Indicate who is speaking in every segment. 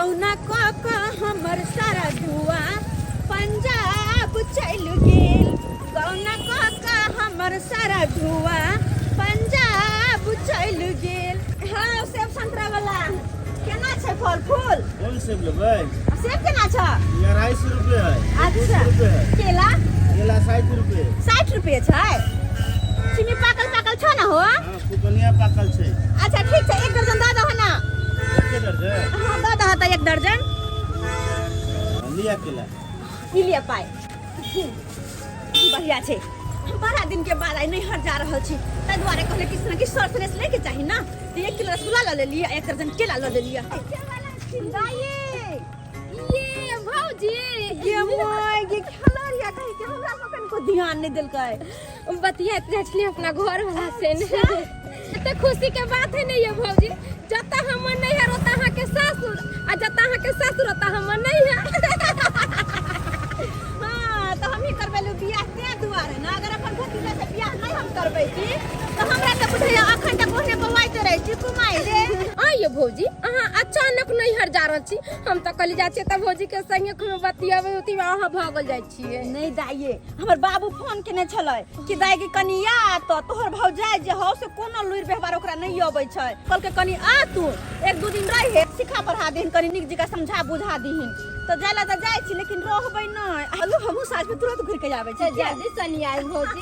Speaker 1: गौना क हमर सारा धुआ पंजाब चल गेल। गौना क हमर सारा धुआ पंजाब चल गेल। हाँ सेब संतरा वाला केना छै फल फूल?
Speaker 2: कौन सेब लेबै?
Speaker 1: सेब केना छ?
Speaker 2: 250 रुपए है।
Speaker 1: अच्छा केला?
Speaker 2: केला 60 रुपए।
Speaker 1: 60 रुपए छै। चिनी पाकल पाकल छ न हो?
Speaker 2: हां खूब बढ़िया पाकल छै। अच्छा
Speaker 1: ठीक छै 1 दर्जन दऽ दहो ना।
Speaker 2: 1 दर्जन?
Speaker 1: हां दऽ दहो त 1 दर्जन।
Speaker 2: लिया केला।
Speaker 1: ई लिया पाए। बढ़िया छै। बड़ा दिन के बाद आई नैहर जा रहल छी ताहि दुआरे कहले किसी न किसी सर फ्रेश लेके चाही ना। 1 किलो रसगुल्ला ल ले लिया 1 दर्जन केला ल ले लिया।
Speaker 3: ये भौजी
Speaker 1: ये मोय ये खलरिया कहि के हमरा मकन को ध्यान नहीं देलकै।
Speaker 3: बतिया जाछली अपना घर वाला से ने तो खुशी के बात है नहीं ये भौजी। जता हम नैहर होता हां के सासुर आ जता हां के सासुर होता हम नैहर।
Speaker 1: हां तो हम ही करबेलु बियाह ते दुआरे ना। अगर अपन भतीजा से बियाह नहीं हम करबै छी तो हमरा त बुझैया अखन तक ओहने बवाइते रहै छी कुमाई रे।
Speaker 3: आ ये भौजी अहाँ अचानक नैहर जा रहल छी। हम तो कहली जा छी त भौजी के संगे कोनो बतियाबे होती अहाँ भागल जाइ छिए।
Speaker 1: नहीं दाइये हमर बाबू फोन केने छलै कि दाइ के कनिया त तोहर भौजाई जे हौ से कोनो लुइर व्यवहार ओकरा नहीं अबै छै। कल के कनी आ तू 1-2 दिन रहे सिखा पढ़ा देहिन कनी निक जगह समझा बुझा देहिन तो जाला त जाय छी लेकिन रहबै नै। आलू हमहु साज में तुरंत घुर के जाबै छै।
Speaker 3: जल्दी सनी आई भौजी।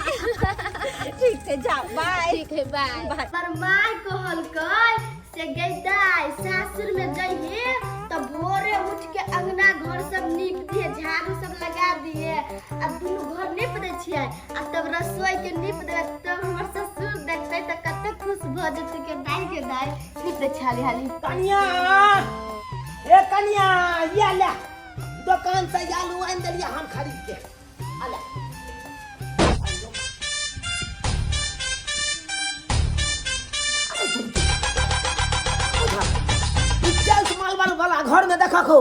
Speaker 1: ठीक छै जा बाय।
Speaker 3: ठीक है बाय।
Speaker 4: पर माय कहलकै से गैदाई सासुर में जइहे त भोरे उठ के अंगना घर सब नीप दिए झाड़ू सब लगा दिए आ दुनु घर नीप दे छियै आ तब रसोई के नीप देबै तब हमर ससुर देखतै त कते खुश भ जेतै के दाई नीप दे छाली हाली।
Speaker 5: कनिया ए कनिया ये ले दुकान से आलू आन देलिया हम खरीद के आले। मालवाल वाला घर में देखा खो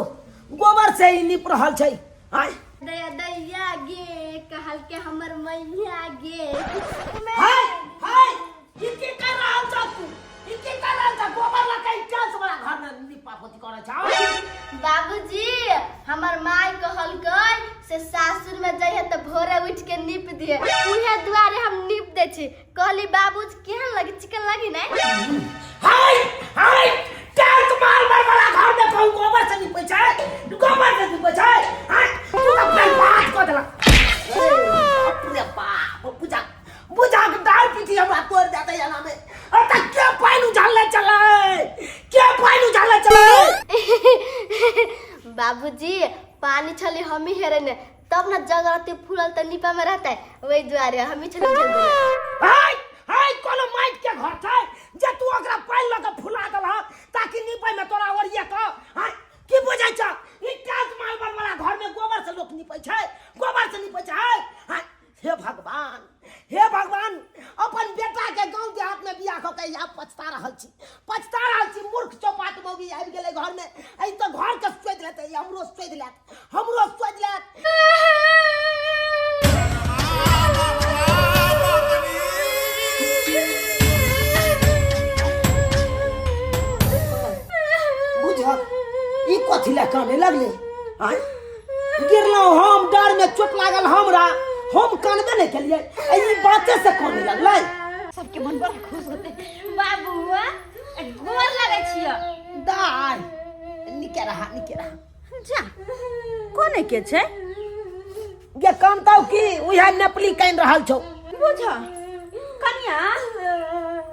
Speaker 5: गोबर से ही निप रहल छै। हाय
Speaker 4: दैया गे कहल के हमर मैया गे
Speaker 5: हाय हाय की कर रहल छ तू? की कर रहल छ? गोबर लगा इटास वाला घर में निपा पोती करे छ।
Speaker 4: बाबूजी हमर माय कहलकै से सासुर में जइहे त भोरे उठ के नीप दिए उहे दुआरे हम नीप दे छी। कहली बाबूजी केहन लगी चिकन लगी नै?
Speaker 5: हाय हाय टांग माल वाला घर में कहूं गोबर से निपै छै गोबर से निपै छै। हाय तू अपने बात को देला अपने बाप बुझा बुझा के दाल पीठी हमरा तोड़ देता याना में। और तक के पानी उझालने चले के पानी उझालने चले?
Speaker 4: बाबूजी पानी छली हम ही हेरे ने तब ना जगरती फूलल त नीपा में रहता है वही दुआरे हम ही छली उझल दे।
Speaker 5: हाय हाय कोनो माइट के घर छै जे तू ओकरा पानी लगा फुला देला ताकि नीपै में तोरा ओरिया क। हाय की बुझै छ? ई टांग माल वाला घर में गोबर से लोग निपै छै गोबर से निपै छै। हाय हे भगवान अपन बेटा के गांव देहात में बियाह क के या पछता रहल छी मूर्ख चौपाट मौगी आबि गेलै घर में। ऐ तो घर के सोच लेते हमरो सोच लेत। बुझ ई कथि ले काने लगले? हाय गिरलो हम डर में चोट लागल हमरा हम कानबे नहीं केलिए ई बाते से काने लगले।
Speaker 1: सबके मन बड़ा खुश होते। बाबूआ गोर लगै छियो।
Speaker 5: दाई निके रहा
Speaker 1: जा कोने के छै?
Speaker 5: ये कानताऊ की उहे नपली कान रहल छौ।
Speaker 1: बुझ कन्या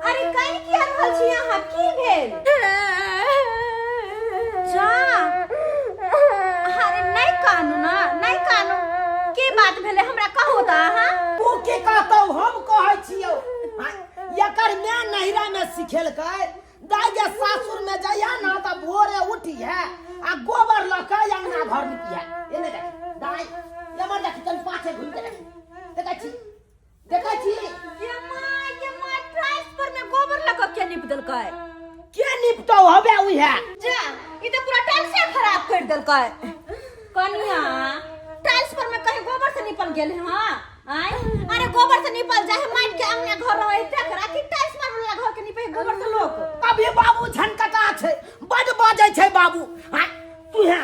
Speaker 1: अरे कान की रहल छी अहाँ की भेल? जा अरे नहीं कानू की बात भेले हमरा कहू त अहाँ।
Speaker 5: तू की कहतौ हम कहै छियौ। एकर मैं नहिरा में सिखेलकै दाई जे सासुर में जाइया ना त भोरे उठिया आ गोबर ल के अंगना घर निपिया। एने देख दाई लमर देख चल पाछे घुम के देखै छी
Speaker 1: ये माय ट्रांसफर में गोबर लगा के निप देलकै।
Speaker 5: के निपतौ हबे उहे?
Speaker 1: जा ई त पूरा टाइल्स खराब कर देलकै। कन्या टाइल्स पर में कहीं गोबर से निपल गेल हां आय अरे गोबर से निपल जाए माइट के अंगना घर रहे तकरा की टाइल्स मारला घर के निपे गोबर से लोग।
Speaker 5: अभी बाबू झनकटा छै बड बाजै छै बाबू। हां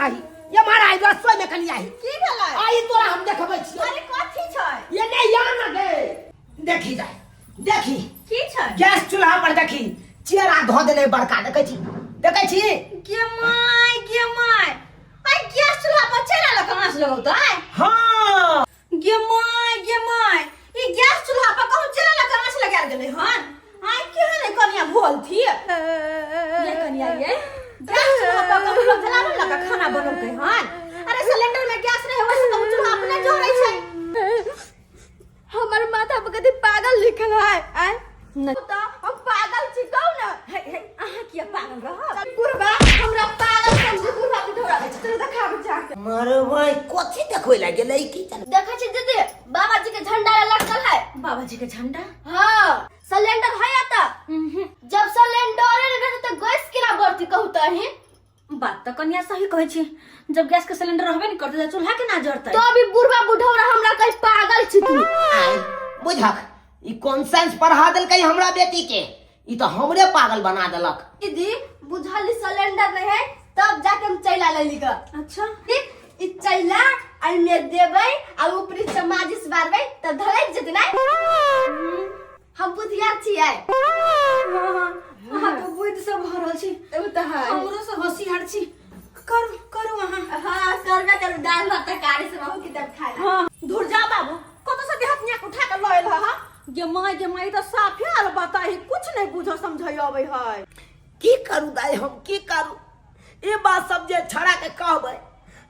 Speaker 5: आई ये मारा आई रसोई में कनी आई
Speaker 1: की भेलै
Speaker 5: आई तोरा हम देखबै छी
Speaker 1: अरे कथी छै
Speaker 5: ये नहीं यहाँ ना गए देखी जाए देखी
Speaker 1: की छै
Speaker 5: गैस चूल्हा पर देखी चेहरा धो देले बड़का देखै छी
Speaker 1: गे माय आई गैस चूल्हा पर चेहरा लग कहां से लगौता है
Speaker 5: हाँ
Speaker 1: गे माय ई गैस चूल्हा पर कहूं चेहरा लग कहां से लगाल गेलै हन आई के ने कनिया भोल थी ये कनिया ये गैस चूल्हा पर कहूं लोग जलावन लगा खाना बनौकै हन अरे सिलेंडर में गैस नहीं होय से तो चूल्हा अपने जोड़ै छै
Speaker 3: हमर माथा पर कथी पागल लिखल है आय
Speaker 1: तो हम पागल छी कहू ना हे अहाँ किया पागल रह बुढ़बा हमरा पागल समझे बुढ़बा के ढोरा छै तोरा देखाब जाके
Speaker 5: मरबै कथी देखबै ला गेलै की
Speaker 4: देखै छी दीदी बाबा जी के झंडा लटकल है
Speaker 1: बाबा जी के झंडा
Speaker 4: हाँ सिलेंडर है आता जब सिलेंडर नहीं रहते तो गैस केना बढ़ती कहू तो ही
Speaker 1: बात तो कन्या सही कहै छी जब गैस के सिलेंडर रहबे नहीं करते तो चूल्हा के ना जरतै
Speaker 4: तो अभी बुढ़वा बुढ़ौरा हमरा कहीं पागल छी तू
Speaker 5: बुझक ई कॉन्सेंस पढ़ा देलकै हमरा बेटी के ई तो हमरे पागल बना देलक
Speaker 4: दीदी बुझल सिलेंडर नहीं है तब जाके हम चैला ले ली
Speaker 1: अच्छा
Speaker 4: ठीक ई चैला आई में देबै आ ऊपरी से माजिस मारबै तब धरैक जेतै ना हम बुधियार छियै
Speaker 1: हां तो बुद्धि से भरल छी
Speaker 4: ओ त है
Speaker 1: हमरो से होशियार छी करू अहाँ
Speaker 4: हां करबे कर दाल भात तरकारी से बहुत किताब खाए
Speaker 1: हां धुर जा बाबू कत से देहात निया उठा के लयल ह गे माय तो साफे आल बताही कुछ नहीं बुझ समझै आबै है
Speaker 5: की करू दाई हम की करू ये बात सब जे छड़ा के कहबै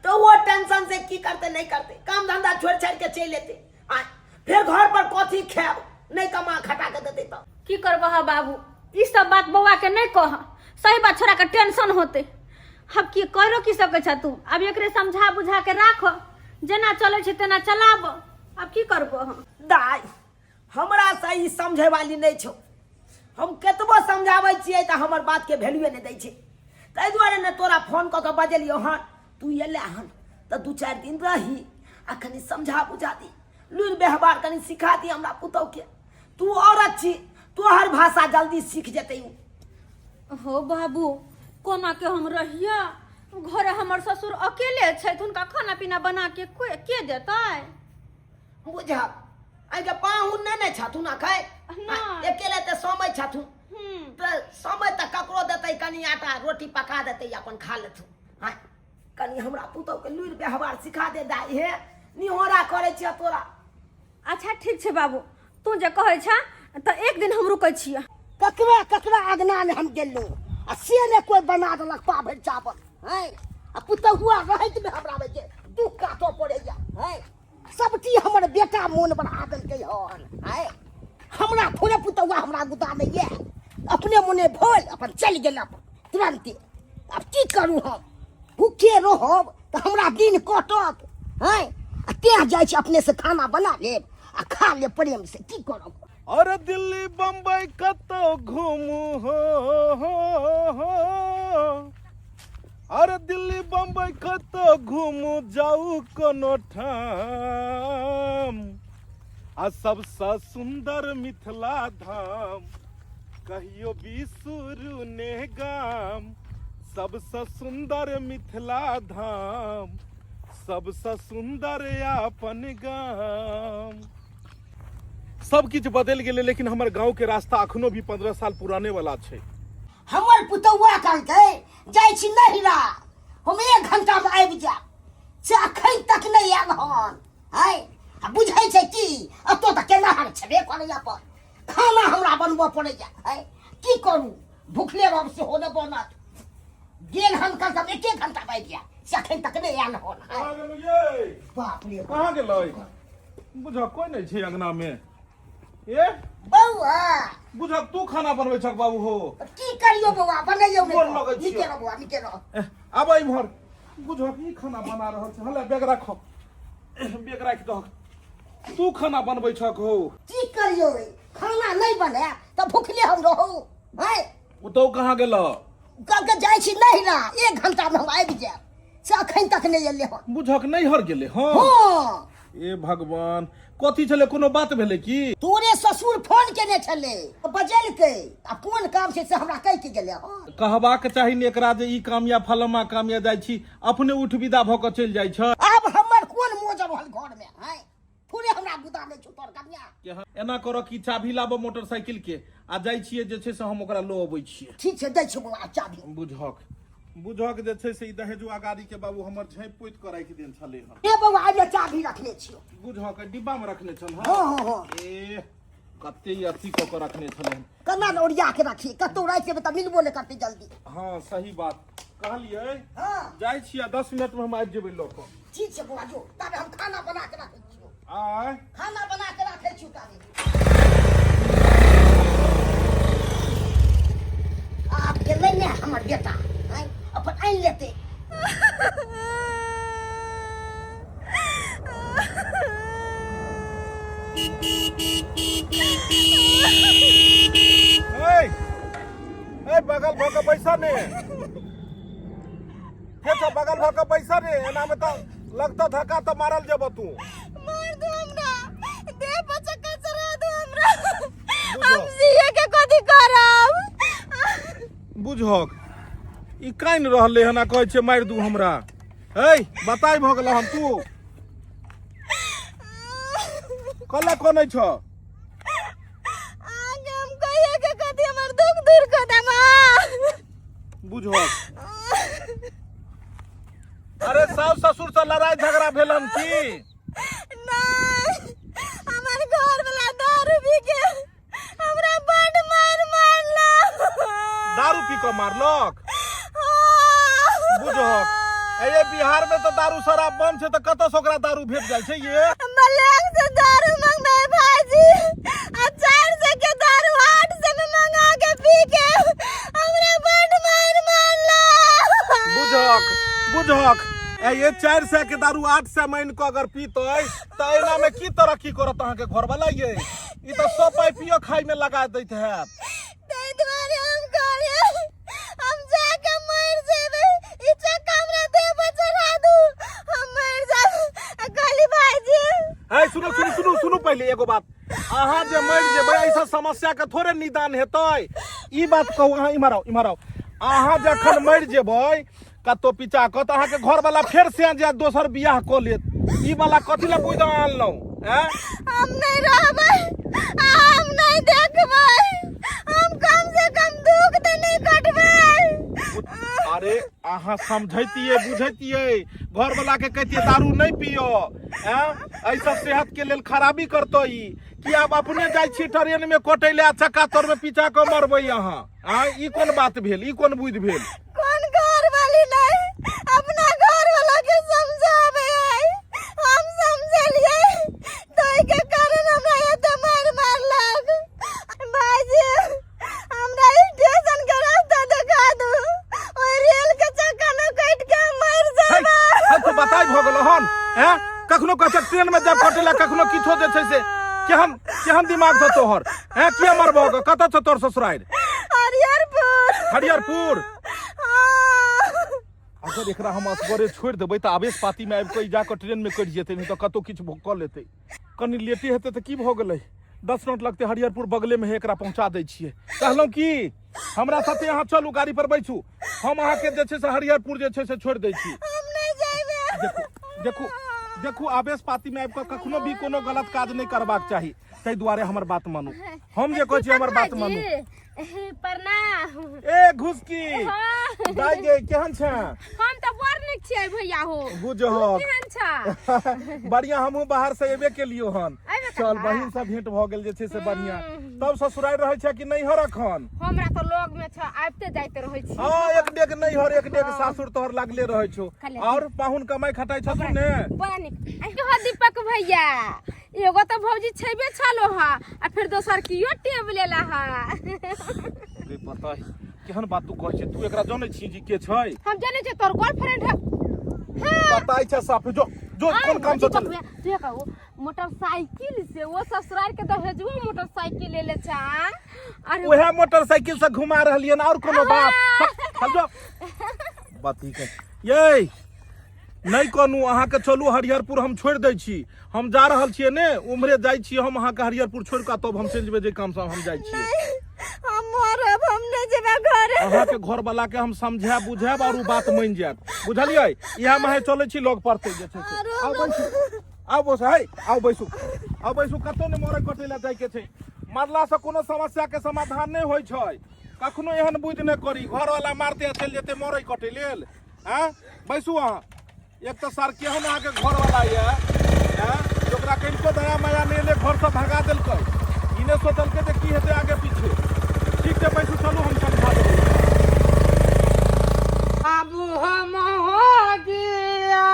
Speaker 5: तो वो टेंशन से की करते नहीं करते काम धंधा छोड़ छाड़ के चल लेते आ फिर घर पर कथी खाब नहीं कमा खटा के देते तो
Speaker 1: की करबह बाबू ई सब बात बौआ के नहीं कह सही बात छोड़ा के टेंशन होते अब की करो की सकै छ तू अब एकरे समझा बुझा के राख जेना चलै छै तेना चलाब अब की करबो हम
Speaker 5: दाई हमरा सही समझे वाली नहीं छो हम केतबो समझाबै छियै त हमर बात के वैल्यू नहीं दै छै ताहि दुआरे ने तोरा फोन क के बजेलियो हन तू एले हन त 2-4 दिन रही आ कनी समझा बुझा दी लुर व्यवहार कनी सिखा दी हमरा पुतौ के तू औरत छी तोहर भाषा जल्दी सीख जेतै
Speaker 1: हो बाबू कोना के हम रहिया घरे हमर ससुर अकेले छै हुनका खाना पीना बना के के देतै
Speaker 5: बुझा आई के पाहुन नहीं छथुन अखै अकेले त समय छथुन त समय त ककरो देतै कनी आटा रोटी पका देतै अपन खा लेथु हां कनी हमरा पुतौ के लुर व्यवहार सिखा दे दाई हे निहोरा करे छियै तोरा
Speaker 1: अच्छा ठीक छै बाबू तू जे कहै छ त एक दिन हम रुकै छियै
Speaker 5: ककरा अगना में हम गेलु आ से ने कोई बना देलक पाभर चावल हैं आ पुतौ हुआ रहत में हमरा में के दुख काटो पड़े जा हैं सबटी हमर बेटा मोन बढ़ा देलकै हन हैं हमरा थोड़े पुतौआ हमरा गुदा नहीं ये अपने मोने भोल अपन चल गेल तुरंत अब की करू हम भूखे रहब त हमरा दिन कटत हैं आ ते जाय छै अपने से खाना बना लेब आ खा ले प्रेम से की करब
Speaker 6: और दिल्ली बम्बई कतो घूमू हो और दिल्ली बम्बई कतो घूमू जाऊ कोनो ठाम आ सबसे सुंदर मिथिला धाम कहियो बिसुरु ने गाम सबसे सुंदर मिथिला धाम सबसे सुंदर अपन गाम सब किछ बदल गेले लेकिन हमर गांव के रास्ता अखनो भी 15 साल पुराने वाला छै
Speaker 5: हमर पुतौआ कहलकै जाय छी नहिरा हम 1 घंटा में आबि जा से अखन तक नहीं आयल हन है आ बुझै छै की अतो त केना हर छबे करैया पर खाना हमरा बनबो पड़ै जा है की करू भूखले रब से होने बनत गेल हम कल तक 1 घंटा में आबि जा से अखन तक नहीं आयल हन
Speaker 6: कहां गेलो ये
Speaker 5: बाप रे
Speaker 6: कहां गेलो बुझा कोई नहीं छै अंगना में ए
Speaker 5: बौआ
Speaker 6: बुझा तू खाना बनबै छक बाबू हो
Speaker 5: की करियो बौआ बनैयो
Speaker 6: गोर लगै छियौ।
Speaker 5: निके रह बौआ निके रह
Speaker 6: आब इमहर बुझा की खाना बना रहल छै हले बैग राखो बैग राख दो तू खाना बनबै छक हो
Speaker 5: की करियो खाना नहीं बने त भूखले हम रहू है
Speaker 6: ओ तो कहां गेलो
Speaker 5: कल के जाय छी नहिरा 1 घंटा में हम आबि जाब से अखन तक नहीं एले हन
Speaker 6: बुझक नहीं हर गेले हां
Speaker 5: हां
Speaker 6: ए भगवान कथी छले कोनो बात भेले की
Speaker 5: तोरे ससुर फोन केने छले बजेलकै आ कोन काम से हमरा कहि के गेले हँ
Speaker 6: कहबाक चाही ने एकरा जे ई काम या फलमा काम या जाइ छी अपने उठ विदा भ के चलि जाइ छ
Speaker 5: अब हमर कोन मोज रहल घर में है पूरे हमरा गुदा नै छु तोर कन्या
Speaker 6: एना करो कि चाभी लाबो मोटरसाइकिल के आ जाइ छिए जे छै से हम ओकरा लो अबै छिए
Speaker 5: ठीक छै दै छु बउआ चाभी
Speaker 6: बुझक जे छै से ई दहेजुआ गाड़ी के बाबू हमर झैप पोइत के राखि देन छले हन
Speaker 5: ए बउआ आइए चाभी रखले छियो
Speaker 6: बुझक डिब्बा में रखने छल
Speaker 5: हाँ
Speaker 6: ए कते अथी क के रखने छले हन
Speaker 5: कना ओरिया के रखी कतौ राख के त मिलबो नै करते जल्दी
Speaker 6: हां सही बात कहलिए
Speaker 5: हां
Speaker 6: जाइ छिए 10 मिनट में हम आबि जेबै लो क
Speaker 5: ठीक छै बउआ जो तब हम खाना बना के रखै छियो
Speaker 6: आय
Speaker 5: खाना बना के रखै छियो ताबे आप गेलै ने हमर बेटा हैं अपन आइन लेते
Speaker 6: ए बगल भ के पैसा ने के छ बगल भ के पैसा ने एना में त लगता धक्का त मारल जेब तू
Speaker 1: मार दो हमरा दे पचका चरा दो हमरा हम जिए के कथि करब
Speaker 6: बुझक ई काइन रहले हना कहै छै मार दू हमरा हे बताई भ गेल हम तू कला कोनै छ
Speaker 1: आगे हम कहिए के कथि हमर दुख दूर कर दमा
Speaker 6: बुझक अरे सास ससुर से लड़ाई झगड़ा भेलन की
Speaker 1: नहीं हमर घर वाला दारू पी के हमरा बड़ मारला
Speaker 6: दारू पी के मारलक बुझक ए बिहार में तो दारू शराब बंद छै त कत से ओकरा दारू भेट जाइ छै ये
Speaker 1: मलेक से दारू मंगबे भाईजी आ 400 के दारू 800 में मंगा के पी के हमरा बड़ मारला
Speaker 6: बुझक ये 400 के दारू 800 मान के अगर पीतै त एना में की तरक्की करत अहाँ के घर वाला ये ई त 100 पाई पियो खाई में लगा दैत है
Speaker 1: तै दुआरे हम कहलिए हम जाके मर जेबे ई चक्का हमरा देह पर चढ़ा दू हम मर जाब कहली भाईजी
Speaker 6: है सुनो पहले एगो बात अहाँ जे मर जेबै ऐसा समस्या के थोड़े निदान हेतै ई बात कहू अहाँ इम्हर आओ अहाँ जखन मर जेबै कतो पिचा क त अहाँ के घर वाला फेर से जे दोसर बियाह क लेत ई वाला कथि ला बुझ आनलौ हैं
Speaker 1: हम नहीं रहबै हम नहीं देखबै हम कम से कम दुख त नहीं कटबै
Speaker 6: अरे अहाँ समझैतिए बुझैतिए घर वाला के कहतिए दारू नहीं पियो हैं ऐसा सेहत के लेल खराबी करतो ई कि आप अपने जाइ छी ट्रेन में कोटैले आ चक्का तोर में पीछा के मरबै अहाँ हां ई कोन बात भेल ई कोन बुझ भेल
Speaker 1: कौन घर वाली नहीं अपना घर वाला के समझावे है हम समझलिए तोय के कारण हमरा एते मारलक भाईजी हमरा स्टेशन के रास्ता दिखा दू ओय रेल के चक्का में कट के मर जाबा
Speaker 6: तो बताई भ गेल हन हैं कखनो कह ट्रेन में जब कटेला कखनो किछो जे छै से केहन दिमाग छ तोहर हैं किया मरबो कत छ तोर ससुराल हरियरपुर अगर एकरा हम असगरे छोड़ देबै त आवेश पाती में आबि के जाके ट्रेन में कटि जेतै नहीं तो कतो किछ क लेतै कनी लेटे हेतै त की भ गेलै 10 मिनट लगते हरियरपुर बगले में है एकरा पहुंचा दै छियै कहलौं की हमरा साथे अहाँ चलू गाड़ी पर बैठू हम अहाँ के जे छै से हरियरपुर जे छै से छोड़ दै छी
Speaker 1: हम नहीं जाइबे
Speaker 6: देखू आवेश पाती में आबि के कखनो भी कोनो गलत काज नहीं करबाक चाही तै दुआरे हमर बात मानू हम जे कहै छी हमर बात मानू
Speaker 3: प्रणाम
Speaker 6: ए घुसकी दाई गे केहन छ
Speaker 3: हम त बड़ नीक छियै भैया हो
Speaker 6: बुझो
Speaker 3: केहन छ
Speaker 6: बढ़िया हमहू बाहर से एबे के लियो हन चल बहिन सब भेंट भ गेल जे छै से बढ़िया तब ससुराल रहै छै कि नहीं हर अखन
Speaker 3: हमरा त लोग में छ आबते जाते रहै छी
Speaker 6: हां एक डेग नहीं हर एक डेग सासुर तोहर लागले रहै छौ और पाहुन कमाई खटाई छथुन ने
Speaker 3: बड़ा नीक हो दीपक भैया एगो त भौजी छेबे छलो हा आ फिर दोसर कियो टेब लेला हा
Speaker 6: रे पता है केहन बात तू कहै छै तू एकरा जानै छी जी के छै
Speaker 3: हम जानै छी तोर गर्लफ्रेंड है
Speaker 6: पता है साफ जो कोन काम से चल
Speaker 3: तू कहू मोटरसाइकिल से वो ससुराल के दहेजुआ मोटरसाइकिल ले छा अरे
Speaker 6: ओहे मोटरसाइकिल से घुमा रहलियन और कोनो बात समझो बात ठीक है ये नहीं कहनू अहाँ के चलू हरिहरपुर हम छोड़ दै छी। हम जा रहल छियै ने उम्हरे जाइ छी हम अहाँ के हरिहरपुर छोड़ के तब हम चलि जेबै जे काम से हम जाइ छियै।
Speaker 1: हम मरब, हम नहीं जेबे घरे।
Speaker 6: अहाँ के घर वाला के हम समझायब बुझायब और उ बात मान जायत, बुझलियै। इहा में चलै छी लोग पड़ते जे छै से। आउ बैसू, आउ बस है, आउ बैसू कतौ ने मोरे कटै ला जाय के छै। मरला से कोनो समस्या के समाधान नहीं होय छै। कखनो एहन बुझ नहीं करी घर वाला मारते चल जेते मोरे कटै लेल। हैं बैसू अहाँ। एक तो सर केहन अहाँ के घर वाला ये हैं ओकरा कनिको दया माया नहीं ले घर से भगा देलकै। इने सोचलकै जे की हेतै आगे पीछे। ठीक है बैसू, चलू हम समझा देबै।
Speaker 5: बाबू हम हो गया,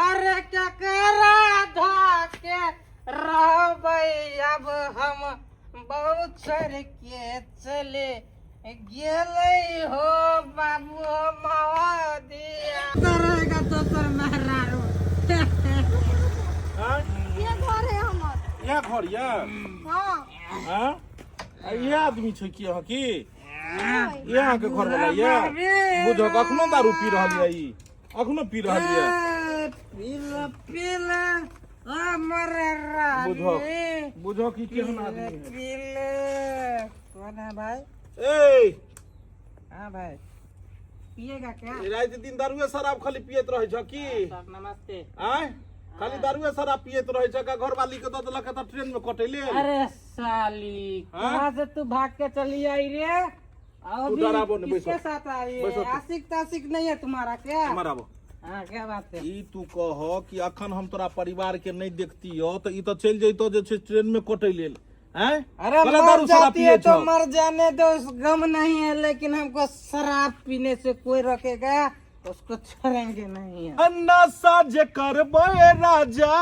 Speaker 5: अरे केकरा धके रहबै अब हम बहुत छोड़ के चले गेले हो। बाबू हम हो दिया करेगा तो सर मेहरारू।
Speaker 6: हैं
Speaker 1: ये घर है हमर।
Speaker 6: यह घर ये
Speaker 1: हां
Speaker 6: हैं ये आदमी छै की अहाँ की यहाँ के घर वाला ये बुझो कखनो दारू पी रहल ये। ई अखनो पी रहल ये।
Speaker 5: पीला
Speaker 6: बुझो की केहन आदमी है।
Speaker 5: पीले कौन है भाई?
Speaker 6: ए
Speaker 5: हाँ भाई, पिएगा क्या?
Speaker 6: रात दिन दारुए शराब खाली पियत रहे छ की?
Speaker 5: सर नमस्ते।
Speaker 6: आय खाली दारुए शराब पियत रहे छ का? घर वाली के दद लक त ट्रेन में कटे ले।
Speaker 5: अरे साली कहाँ से तू भाग के चली आई रे?
Speaker 6: तू डराबो नहीं,
Speaker 5: किसके
Speaker 6: बैठो।
Speaker 5: साथ आई है?
Speaker 6: बैठो तू।
Speaker 5: आशिक ताशिक नहीं है तुम्हारा क्या?
Speaker 6: हमारा वो
Speaker 5: हाँ क्या बात है?
Speaker 6: ई तू कहो कि अखन हम तोरा परिवार के नहीं देखती हो तो ई तो चल जइतो जे छै ट्रेन में कटे लेल। हैं
Speaker 5: अरे
Speaker 6: कला
Speaker 5: मर
Speaker 6: दारू शराब
Speaker 5: जाती है
Speaker 6: पिए
Speaker 5: तो
Speaker 6: छ।
Speaker 5: मर जाने दो, उस गम नहीं है, लेकिन हमको शराब पीने से कोई रोकेगा उसको छोड़ेंगे नहीं है।
Speaker 6: अन्ना साज करबे राजा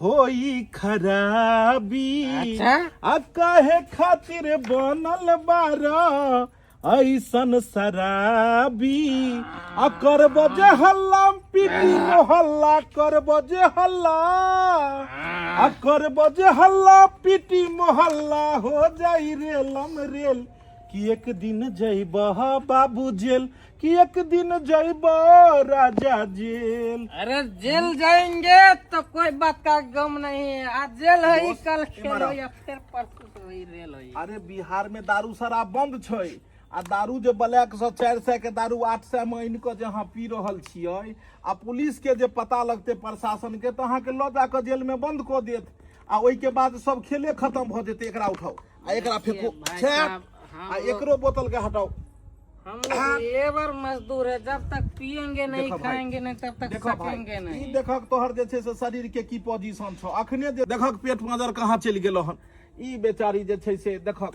Speaker 6: होई खराबी।
Speaker 5: अच्छा?
Speaker 6: आ काहे खातिर बनल बारा ऐसन शराबी। आ करब जे हल्ला पीटी मोहल्ला करब जे हल्ला। आ करब जे हल्ला पीटी मोहल्ला हो जाई रेलम रेल। कि एक दिन जइब बाबू जेल, कि एक दिन जइब राजा जेल।
Speaker 5: अरे जेल जाएंगे तो कोई बात का गम नहीं है। आज जेल है,
Speaker 6: दोस्त,
Speaker 5: कल
Speaker 6: इमरा।
Speaker 5: खेलो या फिर परसों तो वही रेल है।
Speaker 6: अरे बिहार में दारू शराब बंद छै। आ दारू जे ब्लैक 400 के दारू 800 में आनि के जहाँ पी रहल छियै आ पुलिस के जे पता लगते प्रशासन के तो अहाँ के लऽ जाके जेल में बंद कऽ देत। आ ओहि के बाद सब खेले खत्म भऽ जेतै। एकरा उठाओ आ एकरा फेंको
Speaker 5: भाई
Speaker 6: छे
Speaker 5: साहब,
Speaker 6: आ एकरो बोतल के हटाओ।
Speaker 5: हम लोग लेबर मजदूर है, जब तक पिएंगे नहीं
Speaker 6: देखो भाई,
Speaker 5: खाएंगे नहीं तब तक
Speaker 6: देखो भाई
Speaker 5: सकेंगे नहीं।
Speaker 6: ई देखक तोहर जे छै से शरीर के की पोजीशन छौ। अखने जे देखक पेट मजर कहाँ चलि गेलो हन। ई बेचारी जे छै से देखक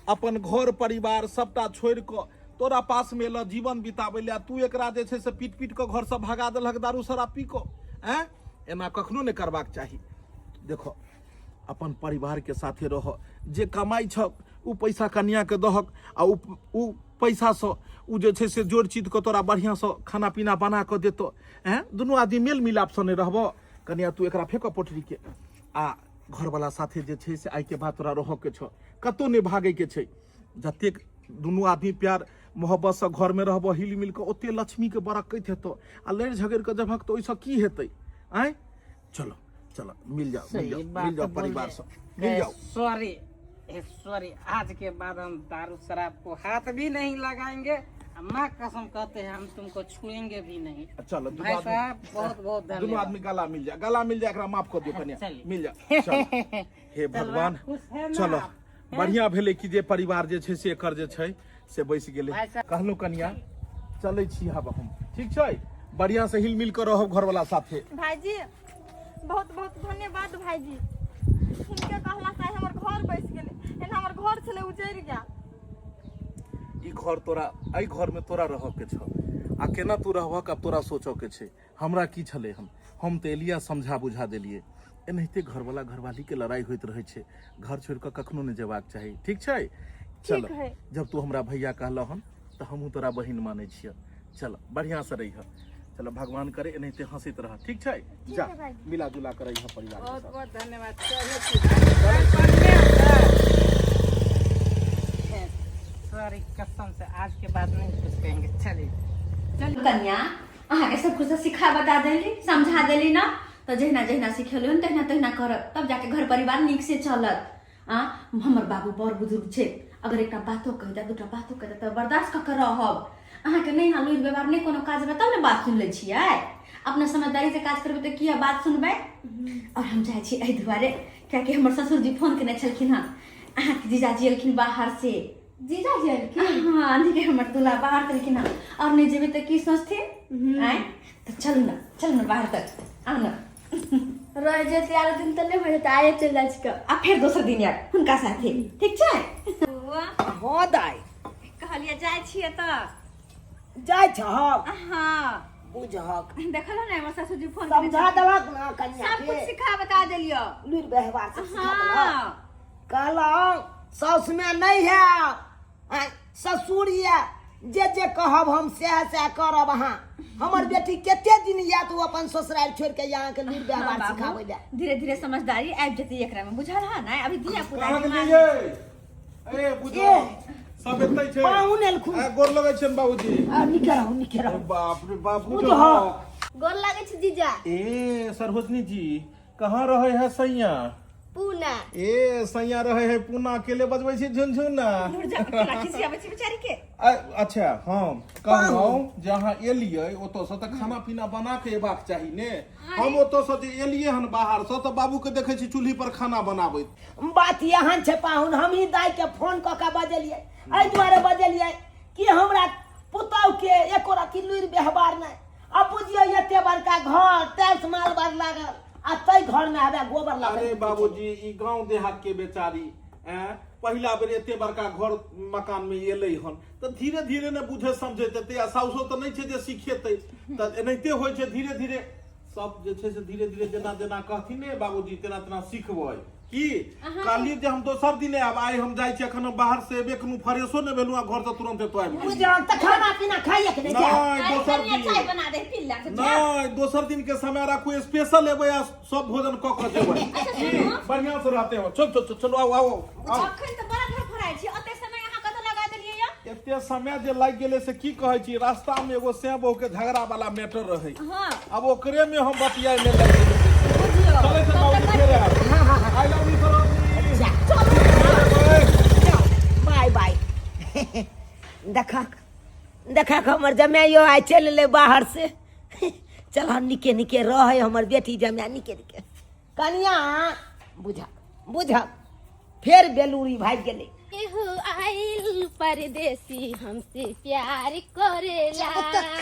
Speaker 6: अपन घर परिवार सबटा छोड़ि कऽ तोरा पास में ल जीवन बिताबै ले। तू एकरा जे छै से पीट पीट के घर से भगा देलक दारू शराब पी कऽ। हैं एना कखनो नहीं करबाक चाही। देखो अपन परिवार के साथे रह। जे कमाई छ उ पैसा कन्या के दहक आ उ पैसा से उ जे छै से जोड़ चीत के तोरा बढ़िया से खाना पीना बना के देतो। हैं दुनू आदमी मेल मिलाप से नहीं रहबो। कन्या तू एकरा फेंक पोटरी के आ घर वाला साथे जे छै से आइ के बाद तोरा रह के छ, कतौ नहीं भागे के छै। जतेक दुनू आदमी प्यार मोहब्बत से घर में रहबो हिल मिल के ओते लक्ष्मी के बरकत हेतो। आ लड़ झगड़ के जबक तो ओइसे की हेतै? आय चलो चलो मिल जाओ परिवार से मिल जाओ।
Speaker 5: सॉरी आज के बाद हम दारू शराब को हाथ भी नहीं लगाएंगे। माँ कसम कहते हैं हम तुमको छुएंगे भी नहीं।
Speaker 6: चलो
Speaker 5: भाई साहब बहुत बहुत
Speaker 6: दोनों
Speaker 5: धन्यवाद।
Speaker 6: आदमी गला मिल जाए एकरा माफ कर दियो कन्या।
Speaker 5: चलिए।
Speaker 6: मिल जाए चलो। हे भगवान
Speaker 5: खुश है ना?
Speaker 6: चलो बढ़िया भेलै कि जे परिवार जे छै से एकर जे छै से बैस गेलै।
Speaker 5: भाई साहब।
Speaker 6: कहलहुँ कन्या चलै छी आब हम, ठीक छै? बढ़िया से हिल मिल कर रहब घर वाला साथे।
Speaker 1: भाईजी बहुत बहुत धन्यवाद भाईजी। हिनके कहला से हमर घर बस गेले। एना हमर घर छले उजैर गया।
Speaker 6: ई घर तोरा एहि घर में तोरा रह के छ। आ केना तू रहबक अब तोरा सोचो के छै। हमरा की छले हम तो एलिया समझा बुझा देलिए। एनाहिते घर वाला घरवाली के लड़ाई होइत रहे छै। घर छोड़ के कखनो नहीं जेबाक चाही, ठीक छै? चलो
Speaker 1: है।
Speaker 6: जब तू हमरा भैया कहलो हन तो हमहू तोरा बहिन माने छिय। चलो बढ़िया से रही। चलो भगवान करे एनाहिते हंसैत रह, ठीक छै? जा मिला जुला कर रही परिवार के
Speaker 5: बहुत
Speaker 6: साथ।
Speaker 5: बहुत धन्यवाद। सॉरी कसम से आज के बाद नहीं कुछ कहेंगे। चलिए
Speaker 1: कन्या अहाँ अहाँ के सब कुछ सिखा बता देली समझा देली ना तो जहिना जहिना सिखेलियो तहिना तहिना करब तब जाके घर परिवार नीक से चलत हमर बाबू बड़ बुजुर्ग छे अगर एकटा बातो कहि दे दूटा बातो कहि दे त बर्दाश्त क के रहब अहाँ के नहीं लुरि व्यवहार नहीं कोनो काज बताओ ने बात सुन ले छियै अपना समझदारी से काज करबे त किया बात सुनबै और हम जाय छी एहि दुआरे कियाकि हमर ससुर जी फोन केने छलखिन हन अहाँ के जीजाजी एलखिन बाहर से
Speaker 4: जीजाजी एलखिन
Speaker 1: हाँ नहीं हमर दूल्हा बाहर चलखिन हन और नहीं जेबे त की सोचथे आय तो चलू ना बाहर तक आउ ना
Speaker 4: रह जेते आरो दिन त नहीं भइल त आए चल जाय छिक
Speaker 1: आ फिर दोसर दिन यार हुनका साथे ठीक छै
Speaker 5: हाँ दाई
Speaker 1: कहलिए जाय छियै त
Speaker 5: जाय छ
Speaker 1: हाँ
Speaker 5: बुझहक
Speaker 1: देखल ना हमर ससुर जी फोन
Speaker 5: समझा देलक ना कन्या
Speaker 1: सब कुछ
Speaker 5: के
Speaker 1: सिखा बता देलियो
Speaker 5: लुरि व्यवहार से सिखा देलक
Speaker 1: हाँ
Speaker 5: कहलौं साउस में नहीं है आय ससुर ये जे कहब हम सह करब अहाँ हमर बेटी केते दिन या तू अपन ससुराल छोड़ के यहाँ के लुरि व्यवहार सिखाबै दे
Speaker 1: धीरे धीरे समझदारी आबि जेतै एकरा में बुझल है ना अभी दिया पुता
Speaker 6: कहाँ
Speaker 1: दिमाग
Speaker 6: गेलियै ए बुझो सब एतै छै
Speaker 5: पाहुन एलखुन
Speaker 6: आ गोर लगै छै बाबूजी
Speaker 5: निके रहू
Speaker 6: बाप रे बाप बुझो
Speaker 5: बुझो
Speaker 4: गोर लागे छ जीजा
Speaker 6: ए सरहोजनी जी कहाँ रहे है सैया
Speaker 4: पूना
Speaker 6: ए सैया रहे है पूना अकेले बजबै छी झुनझुना
Speaker 1: दूर जा केना किसी आबै छै बेचारी के
Speaker 6: अच्छा हम कहलहुँ जहाँ एलियै ओतऽ से तऽ खाना पीना बना के एबाक चाही ने हम ओतऽ से जे एलियै हन बाहर से तऽ बाबू के देखै छी चूल्ही पर खाना बनाबैत
Speaker 5: बात यहाँ छै पाहुन हम ही दाई के फोन क के बजलियै एहि दुआरे बजलियै कि हमरा पुतौह के एको रति लुरि व्यवहार नहीं अब बुझियो एते बड़का घर टाइल्स मार्बल लागल आ तै घर में आबे गोबर लागल
Speaker 6: अरे बाबूजी ई गांव देहात के बेचारी पहिला बेर एते बड़का घर मकान में एलै हन तऽ धीरे धीरे ने बुझे समझे देतै आ साउसो तऽ नहीं छै जे सिखेतै तऽ एनाहिते होइ छै धीरे धीरे सब जे छै से धीरे धीरे जेना जेना कहथिन ने बाबूजी तेना तेना सिखबै की काली जे हम दोसर दिन आब आइ हम जाइ छी अखन बाहर से एबे कनु फ्रेशो ने भेलु आ घर से तुरंत तो आबि गेल
Speaker 5: बुझल त खाना पीना खाइए के नहीं
Speaker 6: नहीं दोसर दिन
Speaker 1: चाय बना दे पिल्ला के
Speaker 6: नहीं दोसर दिन के समय राखू स्पेशल एबै आ सब भोजन क के जेबै बढ़िया से रहते हो चलो आओ आओ
Speaker 1: अखन त बड़ा घर फराइ छी ओते समय अहाँ कत लगा देलियै या
Speaker 6: एते समय जे लागि गेले से की कहै छी रास्ता में एगो से बहु के झगड़ा वाला मैटर रहे
Speaker 1: हां
Speaker 6: अब ओकरे में हम बतियाए में लग गेल चले चल बाबू फेर I love you
Speaker 5: bye bye देखा हमर जमाइयो आइ चल ले बाहर से चल हम निके निके रहे हमर बेटी जमाइ निके निके कनिया बुझा फेर बेलूरी भाग गेले
Speaker 3: एहो आइल परदेसी हमसे प्यार करेला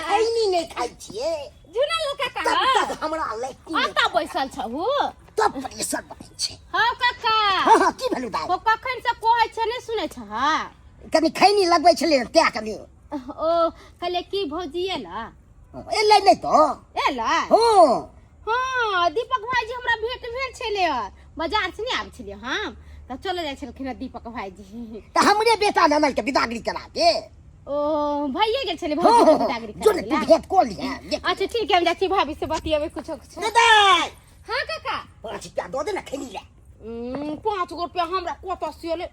Speaker 5: खैनी नहीं खाइ छिए
Speaker 3: जुना लका
Speaker 5: तब
Speaker 3: का
Speaker 5: तक हमरा लेती
Speaker 3: आता बैसल छहु
Speaker 5: तब प्रेशर बनै छै
Speaker 3: हाँ काका
Speaker 5: हाँ की भेलु दाई
Speaker 3: हो कखन से कहै छ ने सुनै छ हां
Speaker 5: कनी खैनी लगबै छले त्या कनी
Speaker 3: ओ कले की भौजी एला
Speaker 5: एलै नहीं तो
Speaker 3: एला
Speaker 5: हो
Speaker 3: हाँ दीपक भाईजी हमरा भेट भेल छले बाजार से नहीं आबै छलिए हम त चले जाय छलखिन दीपक भाईजी
Speaker 5: त हमरे बेटा ननल के विदागरी करा दे
Speaker 3: ओ भैया गेल छले भौजी के बिदागरी
Speaker 5: जो
Speaker 3: करे
Speaker 5: तू भेट को लिया
Speaker 3: अच्छा ठीक है हम जाची भाभी से बतियाबे कुछ
Speaker 5: दाई
Speaker 3: हाँ काका
Speaker 5: 5 रुपया दो दे ना खैनी ले
Speaker 3: 5 रुपया हमरा कत सियले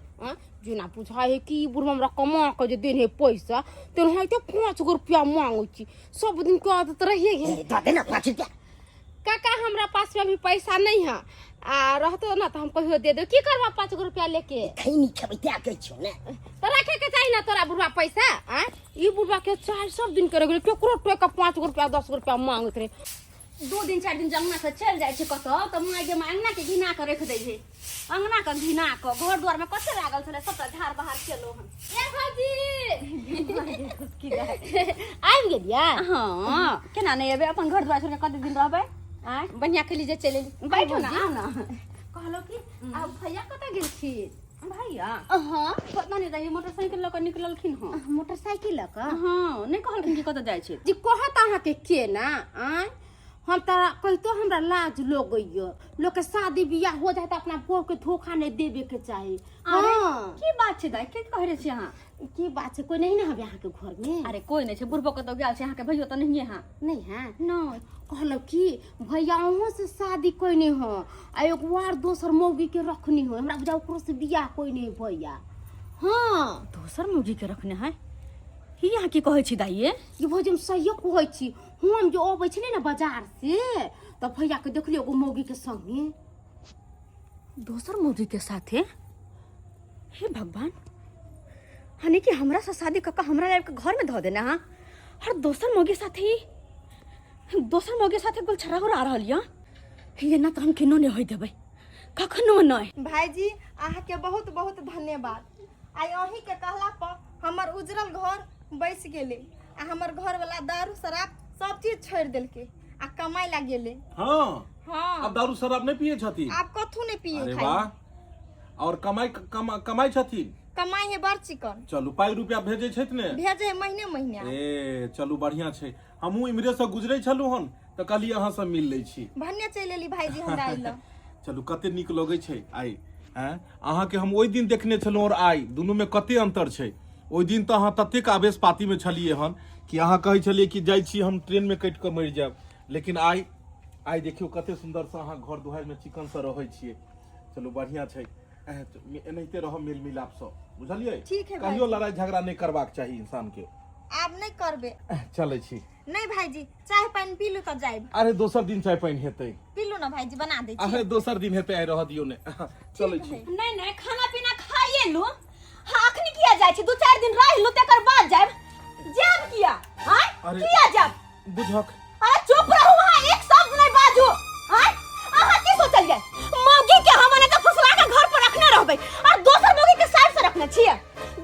Speaker 3: जेना बुझाए कि बुढ़ हमरा कमा के जे देने पैसा तेन है तो 5 रुपया मांगै छी सब दिन के आदत रहिए गेल
Speaker 5: दो दे ना 5 रुपया
Speaker 3: काका हमरा पास में अभी पैसा नहीं है आ रहतो ना तो हम कहियो दे दे की करबा 5 रुपया लेके
Speaker 5: खैनी खेबै त्या कहै छियो ने
Speaker 3: तो रखे के चाहिए ना तोरा बुढ़वा पैसा ई बुढ़वा के चार सब दिन करे गेल केकरो टोका 5 रुपया 10 रुपया मांगत रहे
Speaker 1: 2 दिन 4 दिन जमुना से चल जाय छै कत त माय के अंगना के घिना के रख दै छै अंगना के घिना के घर द्वार में कते लागल छले सबटा झाड़ बहार केलो हम
Speaker 3: ए भाजी
Speaker 1: की रहे
Speaker 3: आबि गेलिया
Speaker 1: हां केना नहीं एबे अपन घर द्वार छोड़ के कते दिन रहबै आय
Speaker 3: बढ़िया के लिए चले
Speaker 1: बैठो ना आओ ना कहलो कि अब भैया कत गेल छी भैया
Speaker 3: हां
Speaker 1: पता नहीं रही मोटरसाइकिल लेके निकललखिन हां
Speaker 3: मोटरसाइकिल लका
Speaker 1: हां नहीं कहलखिन कि कत जाय छै
Speaker 3: जी कहत अहाँ के ना हम तारा कहतो हमरा लाज लगैयो लोग के शादी बियाह हो जाए त अपना बहू के धोखा नहीं देबे के चाही
Speaker 1: अरे की बात छै दाई के कह रे छी अहाँ
Speaker 3: की बात छै कोई नहीं ना हबे अहाँ के घर में
Speaker 1: अरे कोई नहीं छै बुढ़बो के तो गेल छै अहाँ के भैयो त नहीं है हां
Speaker 3: नहीं है
Speaker 1: नहीं
Speaker 3: कहलो कि भैयाओं से शादी कोई नहीं हो आ एक बार दोसर मौगी के रखनी हो हमरा बुझा ओकरो से बियाह कोई नहीं भैया हां
Speaker 1: दोसर मुर्गी के रखने है ही यहाँ की कहै छी दाइये
Speaker 3: ये भौजी हम सही कहै छी हम जो अबै छलै ना बाजार से त भैया के देखलिए एगो मौगी के संगे।
Speaker 1: दोसर मौगी के साथे? हे भगवान, हनी कि हमरा से शादी कक्का हमरा लाइफ के घर में धो देना हाँ? और दोसर मौगी साथे दोसर मौगी साथे गुलछरा हो आ रहल ये ना तो हम किनो ने होई देबै, कखनो नहीं।
Speaker 4: भाईजी अहाँ के बहुत बहुत धन्यवाद। आई अहीं के कहला पर हमर उजरल घर बैस गेले आ हमर घर वाला दारू शराब सब चीज छोड़ देलके आ कमाई ला गेले।
Speaker 6: हाँ
Speaker 4: हाँ
Speaker 6: अब दारू शराब नहीं पिए छथी?
Speaker 4: आप कथू नहीं पिए
Speaker 6: अरे
Speaker 4: खाई।
Speaker 6: वाह, और कमाई छथी?
Speaker 4: कमाई है बड़ चिकन।
Speaker 6: चलू पाई रुपया भेजे छथि ने?
Speaker 4: भेजे है महीने महीने।
Speaker 6: ए चलू बढ़िया छै। हमहू इम्हरे से गुजरे छलू हन त कहलिए अहाँ से मिल लै छी।
Speaker 4: भन्ने चलि एली भाईजी हमरा आइल।
Speaker 6: चलू कते नीक लगै छै आइ। हैं अहाँ के हम ओइ दिन देखने छलू और आइ दुनू में कते अंतर छै। ओइ दिन त अहाँ ततेक आवेश पाती में छलिए हन कि अहाँ कहै छलिए कि जाइ छी हम ट्रेन में कटि के मरि जाब, लेकिन आइ देखियो कते सुंदर से अहाँ घर दुआर में चिकन से रहै छियै। चलू बढ़िया छै, एनाहिते रह मेल मिलाप से, बुझलिए?
Speaker 4: ठीक है
Speaker 6: कहियो लड़ाई झगड़ा नहीं करबाक चाहिए इंसान के।
Speaker 4: आप नहीं करबे?
Speaker 6: चलै छी।
Speaker 4: नहीं भाईजी चाय पानी पी लू तो जाइब।
Speaker 6: अरे दोसर दिन चाय पानी हेतै।
Speaker 4: पी लू ना भाईजी, बना दे छी।
Speaker 6: अरे दोसर दिन हेतै, आइ रह दियौ ने। चलै छी।
Speaker 1: नहीं नहीं खाना पीना खाइए लू। हाँ अखनी किया जाय छी, 2-4 दिन रह लू तकर बाद जाब। जाब किया? हां किया जाब?
Speaker 6: बुझक।
Speaker 1: अरे चुप रहू, वहां एक शब्द नहीं बाजू। हां अहाँ की सोचलिए? मौगी के हमने तो फुसला के घर पर रखने रहबै और दोसर मौगी के साइड से रखने छिए।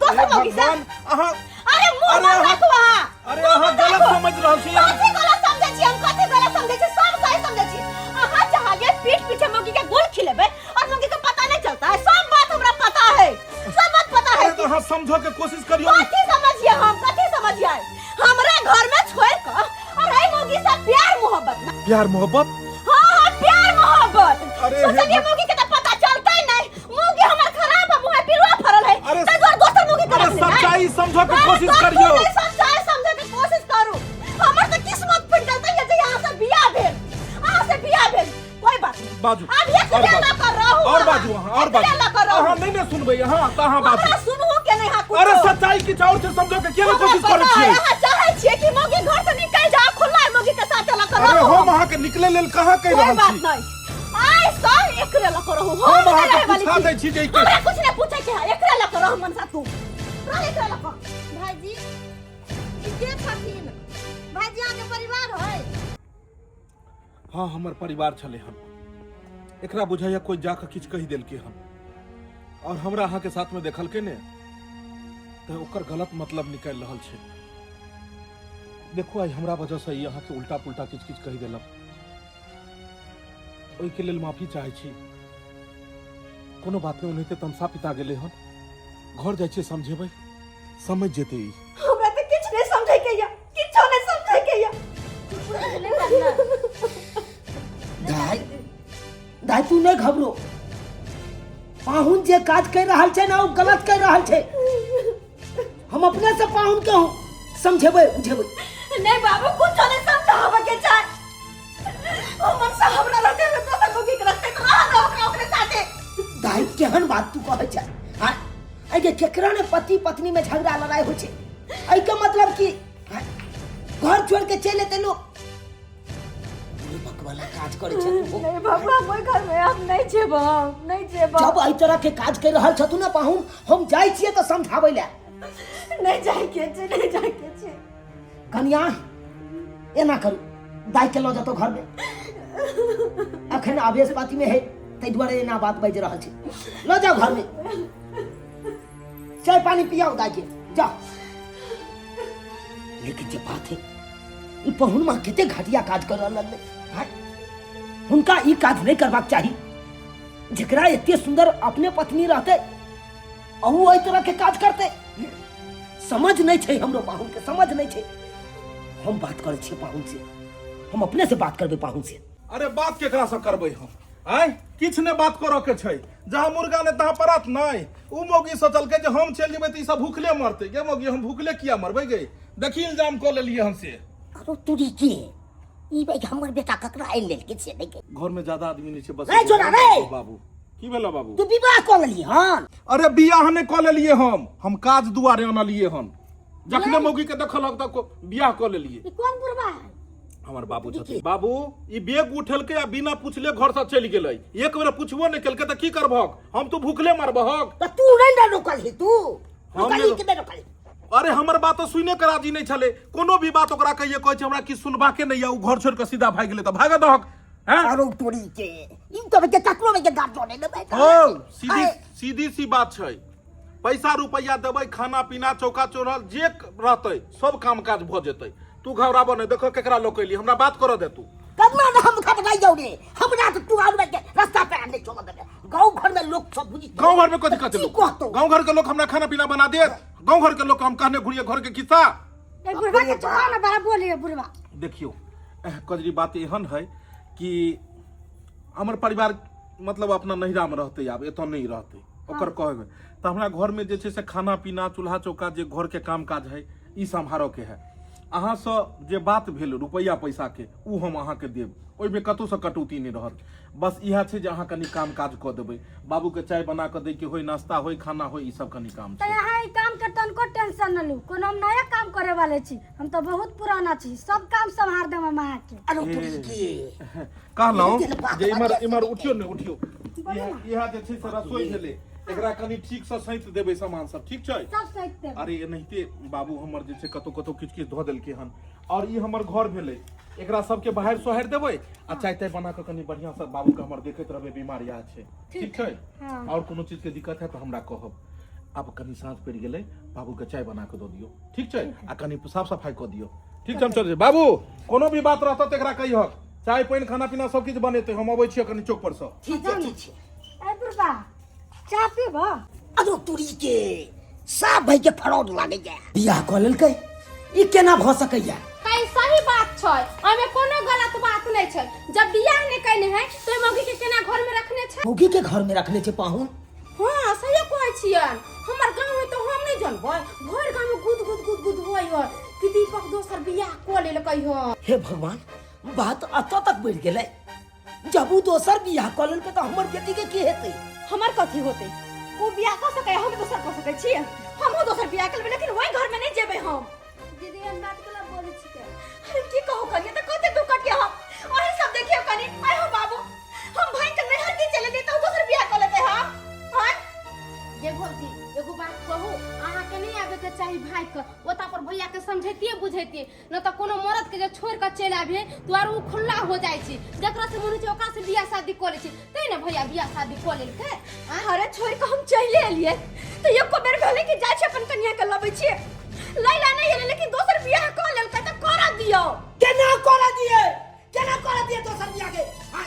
Speaker 1: दोसर मौगी से
Speaker 6: अहाँ
Speaker 1: अरे मुंह मत रखू वहां।
Speaker 6: अरे अहाँ गलत समझ रहल छी।
Speaker 1: कथि गलत समझै छी? हम कथि गलत समझै छी? सब सही समझै छी। अहाँ चाहलिए पीठ पीछे मौगी के गोल खिलेबै और मौगी के पता नहीं चलता है। सब बात हमरा पता है, सब बात पता है।
Speaker 6: तो अहाँ समझो के कोशिश करियो।
Speaker 1: कथि समझिए? हम कथि समझिए? हमरा घर में छोड़ के और ए मौगी से प्यार मोहब्बत ना।
Speaker 6: प्यार मोहब्बत?
Speaker 1: हां प्यार मोहब्बत।
Speaker 6: अरे
Speaker 1: सोचलिए मौगी के तो पता चलता ही नहीं। मौगी हमर खराब है, मुंह पिलुआ फरल है।
Speaker 6: अरे
Speaker 1: तो जोर दोसर मौगी के
Speaker 6: अरे
Speaker 1: रखनी है।
Speaker 6: सच्चाई समझो के कोशिश करियो।
Speaker 1: सच्चाई समझे के कोशिश करू। हमर तो किस्मत फट जाता है जे यहाँ से बियाह भेल, अहाँ से बियाह भेल। कोई बात नहीं
Speaker 6: बाजू
Speaker 1: अब एक बेला कर रहा हूँ।
Speaker 6: और बाजू और बाजू। अहाँ नहीं ने सुनबै, हां त अहाँ बाजू।
Speaker 1: सुनहु के नहीं हां।
Speaker 6: अरे सच्चाई की चाउर से समझो के केना कोशिश करै छियै?
Speaker 1: अहाँ चाहै छियै कि मौगी घर से निकल जाओ, खुला है मौगी के साथ चला कर
Speaker 6: अरे
Speaker 1: रहो।
Speaker 6: हम अहाँ के निकले लेल कहाँ कहि
Speaker 1: कोई
Speaker 6: रहल
Speaker 1: बात
Speaker 6: छी?
Speaker 1: नहीं। आइ सब एकरे ला करो।
Speaker 6: हम अहाँ के पूछा दै छी जे के
Speaker 1: हमरा कुछ नहीं पूछे के है, एकरे ला करो मन सा तू। रह एकरे ला कर।
Speaker 4: भाईजी ई के छथिन? भाईजी अहाँ के परिवार है?
Speaker 6: हाँ हमर परिवार छले हम। एकरा बुझाइया कोई जाके किछ कहि देलके हम और हमरा अहाँ के साथ में देखल के ने तो ओकर गलत मतलब निकाल रहल छै। देखो आई हमरा वजह से अहाँ के उल्टा पुल्टा किछ किछ कहि देलक, ओइ के लेल माफी चाहे छी। कोनो बात नहीं, ओनाहिते तमसा पिता गेले हन, घर जाइ छै समझेबै, समझ जेतै ई।
Speaker 1: हमरा तो किछ नहीं समझे के या, किछो नहीं समझे के या।
Speaker 5: दाई तू नहीं घबरो। पाहुन जे काज कर रहल छै ना, वो गलत कर रहल छै। हम अपने से पाहुन के हूँ, समझेबै बुझेबै।
Speaker 1: नहीं बाबू कुछ नहीं समझावे के चाहे। हमर से हमरा लगे में तो मौगी के रखते तो रह दो ओकरा ओकरे साथे।
Speaker 5: दाई केहन बात तू कहै छै? हां आई जे केकरा ने पति पत्नी में झगड़ा लड़ाई हो छै, आई का मतलब कि घर छोड़ के चले ते लोग वाला काज करे छै।
Speaker 1: नहीं बाबा कोई घर में हम नहीं जेबो, नहीं जेबो।
Speaker 5: जब आई तरह के काज कर रहल छथु ना पाहुन, हम जाई छियै त समझाबै ले।
Speaker 1: नहीं जाए के छै, नहीं जाए के छै।
Speaker 5: कन्या एना करू, दाई के लो जतो घर में। अखन आवेश पाती में है, तै दुआरे एना बात बाज रहल छै। लो जाओ घर में, चाय पानी पियाओ दाई के, जाओ। लेकिन जे बात है ई पाहुन मां केते घटिया काज कर रहल है। हुनका ई काज नहीं करबाक चाही। जेकरा एते सुंदर अपने पत्नी रहते अहू एहि तरह के काज करते। समझ नहीं छै हमरो पाहुन के, समझ नहीं छै। हम बात करे छियै पाहुन से, हम अपने से बात करबे पाहुन से।
Speaker 6: अरे बात केकरा से करबै हम? आइ किछ ने बात करऽ के छै। जहाँ मुर्गा ने तहाँ परात नहीं। उ मौगी सोचल के जे हम चल जेबै त ई सब भूखले मरते। गे मौगी हम भूखले किया मरबै गे? देखी इल्जाम क लेलिए हमसे।
Speaker 5: अरे तूरी के ई भाई हमर बेटा ककरा आइ लेल के छै नहीं के?
Speaker 6: घर में ज्यादा आदमी नहीं छै बस।
Speaker 5: रे जोड़ा रे
Speaker 6: बाबू की भेला बाबू?
Speaker 5: तू विवाह क लेली हन?
Speaker 6: अरे बियाह ने क लेलिए हम काज दुआरे आनलिए हन। जखने मौगी के देखलक त बियाह क लेलिए।
Speaker 5: ई कौन बुढ़वा है?
Speaker 6: हमार बाबू छथिन। बाबू ई बेग उठेलकै आ बिना पूछले घर से चलि गेलै, एक बेर पूछबो नहीं केलकै त की करबहक? हम तो भूखले मरबहक।
Speaker 5: तो तू नहीं ना रोकली, तू रोकली कि नहीं रोकली?
Speaker 6: अरे हमर बात तो सुने के राजी नहीं छले, कोनो भी बात ओकरा कहिए कहै छै हमरा की सुनबा के नहीं, उ घर छोड़ के सीधा भाग गेलै त भागे दहक। हैं
Speaker 5: अरे तोरी के इन तो के ककरो में के गाट जोड़े न बैठा।
Speaker 6: ओ सीधी सी बात छै, पैसा रुपया देबै, खाना पीना चौका चौरल जे रहतै सब काम काज भ जेतै। तू घबराबो नहीं, देखो केकरा लोकैली, हमरा बात कर दे तू।
Speaker 5: कतना न हम खबराई जाऊ रे, हमरा तो तू आउर में के रास्ता पे आने छोड़ दे। गांव घर में लोग सब बुझी,
Speaker 6: गांव घर में कथि कहते लोग? गांव घर के लोग हमरा खाना पीना बना दे, गांव घर के लोग हम कहने घुरिए घर के किस्सा।
Speaker 3: ए बुढ़वा के चुका ना बड़ा बोलिए बुढ़वा।
Speaker 6: देखियो कजरी बात एहन है कि हमर परिवार मतलब अपना नहिरा में रहते, आब एतो नहीं रहते, ओकर कहबे त हमरा घर में जे छै से खाना पीना चूल्हा चौका जे घर के काम काज है ई संभारो के है। अहाँ से जे बात भेल रुपया पैसा के उ हम अहाँ के देब, ओइ में कतौ से कटौती नहीं रहत। बस इहा छै जे अहाँ कनी काम काज क देबै, बाबू के चाय बना के दै के होय, नाश्ता होय, खाना होय, ई सब कनी काम
Speaker 3: तो
Speaker 6: छै।
Speaker 3: यहाँ ई काम के तनको टेंशन न लू, कोनो हम नया काम करे वाले छी, हम तो बहुत पुराना छी, सब काम संभाल देम हम अहाँ के।
Speaker 5: अरे तोरी के
Speaker 6: कहलौं जे इमर उठियो ने उठियो, इहा जे छै से रसोई भेले, एकरा कनी ठीक से सैत देबै सामान सब, ठीक छै?
Speaker 3: सब सहित देब।
Speaker 6: अरे एनाहिते बाबू हमर जे छै कतौ कतौ किछ किछ धो देलकै हन, और ई हमर घर भेलै, एकरा सबके बाहर सोहर देबै आ चाय ताय बना के कनी बढ़िया से बाबू के हमर देखैत रहबै, बीमार या छै, ठीक छै? और कोनो चीज के दिक्कत है तो हमरा कहब। अब कनी साँझ पड़ गेलै, बाबू के चाय बना के दो दियो, ठीक छै? आ कनी साफ सफाई क दियो, ठीक छै? हम चल बाबू कोनो भी बात रहत त एकरा कहिहक, चाय पानी खाना पीना सब किछ बनेतै, हम अबै छियै कनी चौक पर से।
Speaker 5: ठीक है ठीक है।
Speaker 3: ए बुढ़वा चाय पीबो?
Speaker 5: अरे तोरी के सब भाई के फ्रॉड लागे जा, बियाह क लेलकै, ई केना भ सकैया?
Speaker 3: कई सही बात छै, ओमे कोनो गलत बात नहीं छै। जब बियाह नहीं कइने है तो मौगी के केना घर में रखने छै?
Speaker 5: मौगी के घर में रखने छै पाहुन?
Speaker 3: हां सही कहै छियन, हमर गांव में तो हम नहीं जानबै, घर गांव में गुद गुद गुद गुद होय हो कि दीपक दोसर बियाह क लेलकै हो।
Speaker 5: हे भगवान, बात अत तक बढ़ गेलै, जब उ दोसर बियाह क लेलकै त हमर बेटी के की हेतै?
Speaker 1: हमर कथी होते? उ बियाह क सकै, हम दोसर क सकै छी? हमहु दोसर बियाह करबै, लेकिन वही घर में नहीं जेबै हम।
Speaker 3: दीदी हम बात केला बोलै छी के
Speaker 1: अरे की कहू कनिया, त कते दुख कटिया हम ओही सब देखियो कनी। आय हो बाबू, हम भाई के नहर की चले दी त दोसर बियाह क लेते हम। हां
Speaker 3: ये भौजी एगो बात कहू, अहाँ के नहीं आबे के चाही भाई के, ओता पर भैया के समझैतिए बुझैतिए, न त कोनो मरद के जे छोड़ के चल आबे तो आर उ खुल्ला हो जाय छी, जकरा से मन छै ओकरा से बियाह शादी क लै छी, तै न भैया बियाह शादी क लेलकै।
Speaker 1: अरे छोड़ के हम चले एलिए त एको बेर भेले कि जाय छै अपन कनिया के लबै छी, लैला नहीं एले, लेकिन दोसर बियाह क लेलकै त कर दियो।
Speaker 5: केना करा दिए? केना करा दिए दोसर बियाह के? हां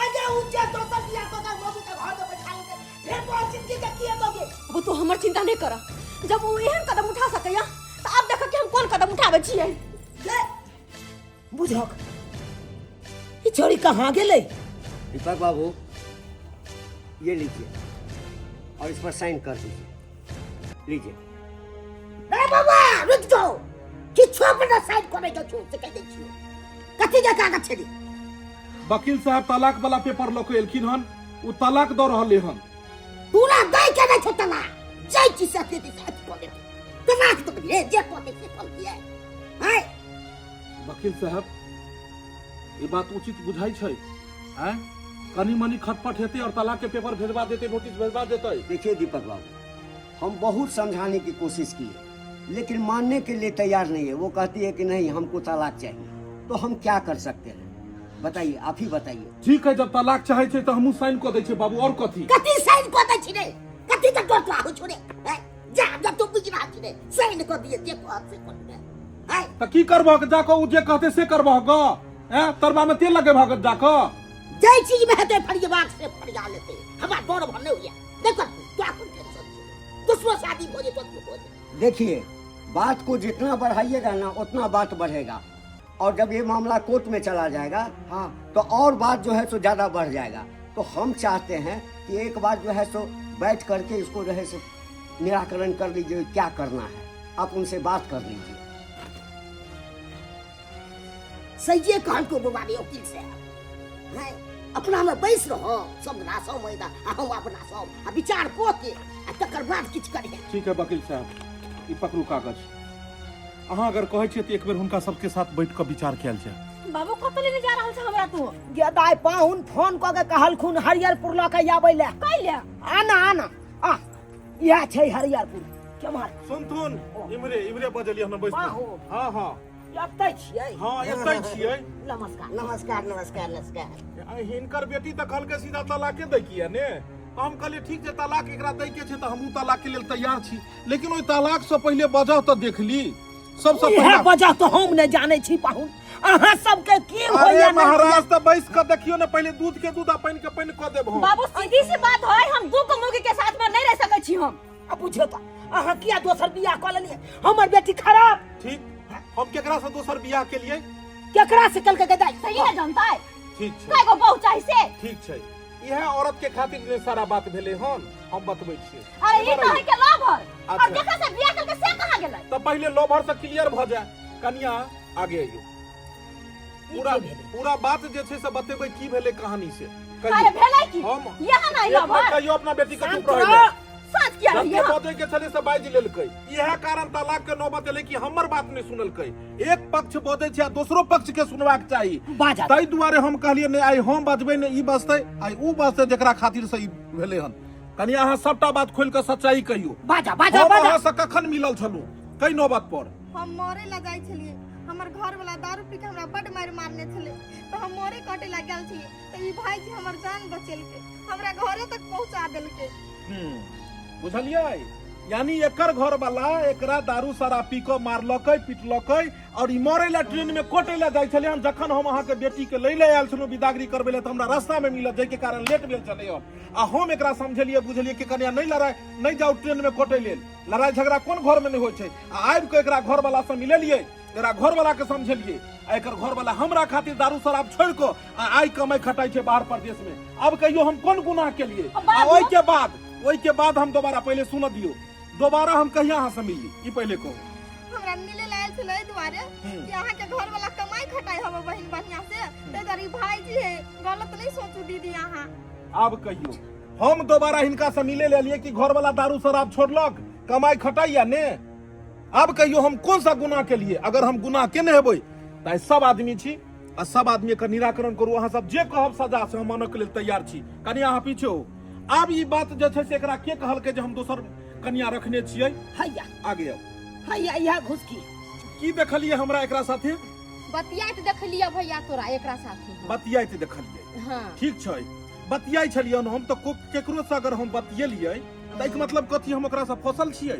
Speaker 5: आगे उजे दोसर बियाह क के मौगी के घर में बैठा लेते, फिर बहुत जिंदगी के किए दोगे?
Speaker 1: अब तू हमर चिंता नहीं कर, जब वो एहन कदम उठा सकैया त अब देख कि हम कोन कदम उठाबै छियै।
Speaker 5: ले बुझक, ई छोरी कहाँ गेलै?
Speaker 7: दीपक बाबू ये लीजिए और इस पर साइन कर दीजिए, लीजिए।
Speaker 5: ए बाबा रुक जाओ, किछो पर ना साइन करे जो छोड़ से कह दै छियो, कथि के कागज छै?
Speaker 6: वकील साहब तलाक वाला पेपर ल के एलखिन हन, उ तलाक द रहले हन।
Speaker 5: पूरा दई के नहीं छोटला, जय की से दे साथ को दे, तलाक तो ले जे को से फल दिया है।
Speaker 6: वकील साहब ये बात उचित बुझाई छै? हैं कनी मनी खटपट हेते और तलाक के पेपर भेजवा देते, नोटिस भेजवा देते।
Speaker 7: देखिए दीपक बाबू, हम बहुत समझाने की कोशिश की, लेकिन मानने के लिए तैयार नहीं है। वो कहती है कि नहीं हमको तलाक चाहिए, तो हम क्या कर सकते हैं बताइए, आप ही बताइए।
Speaker 6: ठीक है, जब तलाक चाहे छै त हमहु साइन क दै छै बाबू, और कथि?
Speaker 5: कथि साइन को दै छी रे? कथि के टोटला हो छोड़े? जा जा तू बुझना छी रे, साइन को दिए जे को से कर दे। है
Speaker 6: त की करबह? जाको उ जे कहते से करबह ग? हैं तरबा में तेल लगे भागत जाको?
Speaker 5: जय चीज में हेते फरियाद से फरिया लेते, हमरा डर भरने हो गया। देखो क्या कुछ टेंशन छै, दूसरा शादी हो जे तो हो जे।
Speaker 7: देखिए बात को जितना बढ़ाइएगा ना उतना बात बढ़ेगा, और जब ये मामला कोर्ट में चला जाएगा हाँ तो और बात जो है सो ज्यादा बढ़ जाएगा। तो हम चाहते हैं कि एक बार जो है सो बैठ करके इसको जो है सो निराकरण कर लीजिए, क्या करना है आप उनसे बात कर लीजिए।
Speaker 5: सही कान को बुवारी वकील से है, अपना में बैस रहो, सब नासो मैदा हम अपना सब आ विचार को के आ तकर बाद किछ करिए।
Speaker 6: ठीक है वकील साहब, ई पकड़ू कागज। अहाँ अगर कहै छियै तऽ एक बेर हुनका सबके साथ बैठ कऽ विचार कयल जाय।
Speaker 1: बाबू कतऽ लेने जा रहल छ हमरा तू?
Speaker 5: गेदाय पाहुन फोन कऽ के कहलखुन हरियरपुर लऽ के आबै ले।
Speaker 1: कैले?
Speaker 5: आना आना आ यह छै हरियरपुर केम्हर?
Speaker 6: सुनथुन इमरे बजलियै हम बैस।
Speaker 5: पाहुन
Speaker 6: हां हां
Speaker 5: एतै छियै।
Speaker 6: हां एतै छियै।
Speaker 5: नमस्कार
Speaker 4: नमस्कार नमस्कार नमस्कार।
Speaker 6: हिनकर बेटी तऽ कहलकै सीधा तलाके दै किया ने। हम कहलिए ठीक छै तलाक एकरा दै के छै तऽ हमहू तलाक के लेल तैयार छी, लेकिन ओइ तलाक से पहिले वजह तऽ देख ली। सबसे
Speaker 5: इहे
Speaker 6: पहिले
Speaker 5: वजह तो हम नहीं जाने छी पाहुन। अहाँ सबके की
Speaker 6: अरे
Speaker 5: होइया
Speaker 6: महाराज तऽ बैस के देखियो ने, पहिले दूध के दूध आ पानी के पानी क देब हम।
Speaker 1: बाबू सीधी सी बात है, हम दू को मुर्गी के साथ में नहीं रह सकै छी हम।
Speaker 5: अब पूछो तो अहाँ किया दोसर बियाह कऽ लेलिए? हमर बेटी खराब
Speaker 6: ठीक, हम केकरा से दोसर बियाह के लिए?
Speaker 5: केकरा से कल के गदाई?
Speaker 1: सही है जानता है?
Speaker 6: ठीक छै
Speaker 1: काय को बहु चाहि से?
Speaker 6: ठीक छै। यह औरत के खातिर जे सारा बात भेले हन हम बतबै छी।
Speaker 1: अरे ई कहे के लवर और
Speaker 6: अच्छा।
Speaker 1: जेकरा से बियाह करके से कहां गेलै?
Speaker 6: तो पहले लोभर से क्लियर भ जाए। कन्या आगे आइयो, पूरा बात जे छै से बतेबै की भेले कहानी से।
Speaker 1: अरे भेलै की?
Speaker 6: हम
Speaker 1: यहाँ नहीं
Speaker 6: एक मिनट
Speaker 1: लवर
Speaker 6: कहियो अपना बेटी के चुप
Speaker 5: शांत
Speaker 6: रहे।
Speaker 5: रह।
Speaker 1: साथ किया रही
Speaker 6: जबकि
Speaker 1: है?
Speaker 6: बते के चले से बाइज लेलकै। इहे कारण तलाक के नौबत एलै कि हमर बात नहीं सुनलकै। एक पक्ष बजै छै आ दोसरो पक्ष के सुनबाक चाही।
Speaker 5: बाजा
Speaker 6: ताहि दुआरे हम कहलिए नहीं आइ हम बजबै ने, ई बजतै आइ ऊ बजतै जेकरा खातिर से ई भेलै हन। कनी अहाँ सबटा बात खोल के सच्चाई कहियो।
Speaker 5: बाजा बाजा
Speaker 6: हम
Speaker 5: बाजा
Speaker 6: अहाँ से कखन मिलल छलू कई नौबत पर?
Speaker 4: हम मरे ला जाय छलिए, हमर घर वाला दारू पी के हमरा बड मार मारने छले, तो हम मरे कटे ला गेल छलिए, तो ई भाई जी हमर जान बचेलके, हमरा घरे तक पहुंचा देलके।
Speaker 6: बुझलियै? यानी एकर घर वाला एकरा दारू शराब पी के मारलकै पिटलकै और ई मरे ला ट्रेन में कोटे ला जाय छले। जखन हम अहाँ के बेटी के ले आयल छलू विदागरी करबे ले, त हमरा रास्ता में मिलल जाय के कारण लेट भेल छले। आ हम एकरा समझलिए बुझलिए कि कन्या नहीं लड़ाई नहीं जाओ ट्रेन में कोटे लेल। लड़ाई झगड़ा कोन घर में नहीं होय छै। आ आबि के एकरा घर वाला से मिललिए, एकरा घर वाला के समझलिए। आ एकर घर वाला हमरा खातिर दारू शराब छोड़ के आ आई कमाई खटाई छै बाहर प्रदेश में। अब कहियो हम कोन गुनाह के लिए? आ ओई के बाद हम दोबारा पहले सुन दियो, दोबारा हम कहिया अहाँ से मिली ई पहले कहू।
Speaker 4: हमरा मिले लायल छले एहि दुआरे कि अहाँ के घर वाला कमाई खटाई हवे बहिन बढ़िया से, ते गरीब भाई जी है, गलत नहीं सोचू दीदी अहाँ।
Speaker 6: अब कहियो हम दोबारा हिनका से मिले ले लिए कि घर वाला दारू शराब छोड़लक कमाई खटाइया ने? अब कहियो हम कौन सा गुनाह के लिए? अगर हम गुनाह केने हेबै त सब आदमी छी आ सब आदमी के निराकरण करू। अहाँ सब जे कहब सजा से हम मानय के लेल तैयार छी। कनी अहाँ पीछे हो। अब ई बात जे छै से एकरा के कहलकै जे हम दोसर कन्या रखने छियै?
Speaker 5: हैया
Speaker 6: आगे आओ।
Speaker 5: हैया यह घुसकी
Speaker 6: की देखलिए हमरा एकरा साथे?
Speaker 3: बतियाइत देखलिए भैया तोरा एकरा साथे।
Speaker 6: बतियाइत देखलिए।
Speaker 3: हाँ
Speaker 6: ठीक छै, बतियाई छलियै हम तो केकरो से अगर हम बतियेलियै त एकर मतलब कथी हम ओकरा से फसल छियै?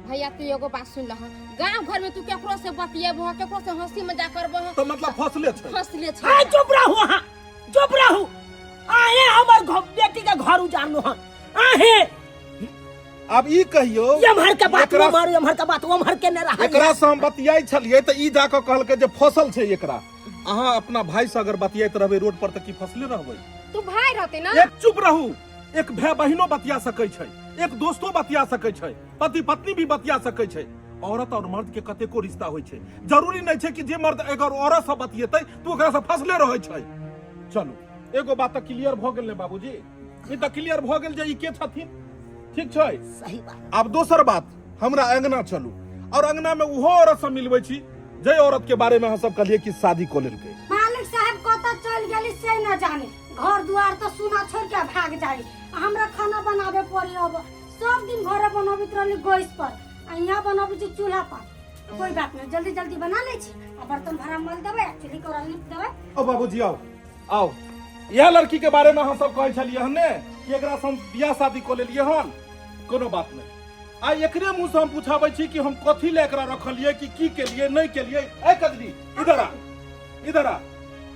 Speaker 3: भैया तू एगो बात सुन लह, गांव घर में तू केकरो से बतियेबह, केकरो से हंसी मजाक करबह
Speaker 6: तो मतलब फसले छै।
Speaker 3: हंसले छ।
Speaker 5: हाय चुप रहू अहाँ, चुप रहू। आहे हमर बेटी के घर उजाड़नु हन। आहे
Speaker 6: अब ई कहियो
Speaker 5: यमहर के बात
Speaker 6: एकरा-
Speaker 5: मार, यमहर के बात ओमहर के ने रहा।
Speaker 6: एकरा से हम बतियाई छलियै त ई जाके कहलकै जे फसल छै एकरा। अहाँ अपना भाई से अगर बतियाइत रहबै रोड पर त की फसले रहबै?
Speaker 3: तू भाई रहते ना?
Speaker 6: एक चुप रहू। एक भाई बहिनो बतिया सकै छै, एक दोस्तो बतिया सकै छै, पति पत्नी भी बतिया सकै छै। औरत और मर्द के कतेको रिश्ता होइ छै। जरूरी नहीं छै कि जे मर्द अगर औरत से बतियेतै तो ओकरा से फसले रहै छै। चलू एगो बात त क्लियर भ गेल ने बाबूजी, ई त क्लियर भ गेल जे ई के छथिन। ठीक छै?
Speaker 5: सही बात।
Speaker 6: अब दोसर बात, हमरा अंगना चलू और अंगना में उहो औरत से मिलबै छी जे औरत के बारे में हम सब कहलिए कि शादी को लेलकै।
Speaker 8: मालिक साहब कतऽ चल गेली से न जाने, घर दुआर तो सुना छोड़ के भाग जाई। हमरा खाना बनाबे पड़ी, अब सब दिन घरे बनाबित रहली गैस पर, आ यहाँ बनाबी छी चूल्हा पर। कोई बात नहीं, जल्दी जल्दी बना ले छी, आ बर्तन भरा मल देबै, चूल्ही कोरा लिप देबै।
Speaker 6: ओ बाबूजी आओ आओ। यह लड़की के बारे में हम सब कहै छलिए हने कि एकरा से हम बियाह शादी को लेलिए हन। कोनो बात नहीं, आ एकरे मुंह से हम पूछाबै छी कि हम कथी ले एकरा रखलिए कि की के लिए नहीं के लिए। ए कजरी इधर आ, इधर आ।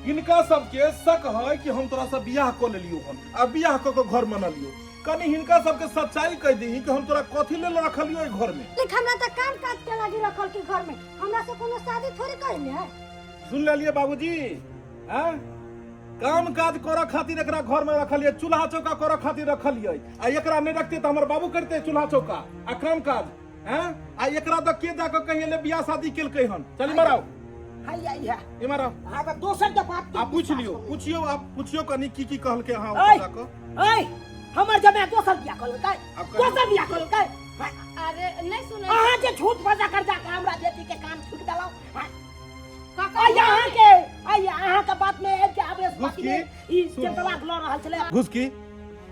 Speaker 6: इनका सबके शक है कि हम तोरा से बियाह को लेलियो हन आ बियाह क के घर बना लियो। कनी हिनका सबके सच्चाई कह दी कि हम तोरा कथी ले रखलियो ए घर में।
Speaker 8: लेकिन हमरा तो काम काज के लागी रखल की घर में, हमरा से कोनो शादी थोड़ी करले है।
Speaker 6: सुन लेलिए बाबूजी, हैं? काम काज करऽ खातिर एकरा घर में रखलिए, चूल्हा चौका करऽ खातिर रखलिए। आ एकरा नहीं रखते तो हमर बाबू करते चूल्हा चौका आ काम काज, हैं? आ एकरा तो के जाके कहिए ले बियाह शादी केलकै हन। चल मराओ
Speaker 5: हैया यह
Speaker 6: इमर आओ।
Speaker 5: अगर दोसर के बात
Speaker 6: आप पूछ लियो, पूछियो, आप पूछियो कनी की कहलकै हां
Speaker 5: ऐ,
Speaker 6: जाके।
Speaker 5: ऐ हमर जमे दोसर बियाह करलकै,
Speaker 6: अब कहियो।
Speaker 5: दोसर बियाह करलकै।
Speaker 3: अरे नहीं सुनो,
Speaker 5: अहाँ जे झूठ बजा कर जाके हमरा बेटी के यहाँ के बात में के आवेश
Speaker 6: घुसकी,
Speaker 5: ई चेतला ल रहल छले।
Speaker 6: घुसकी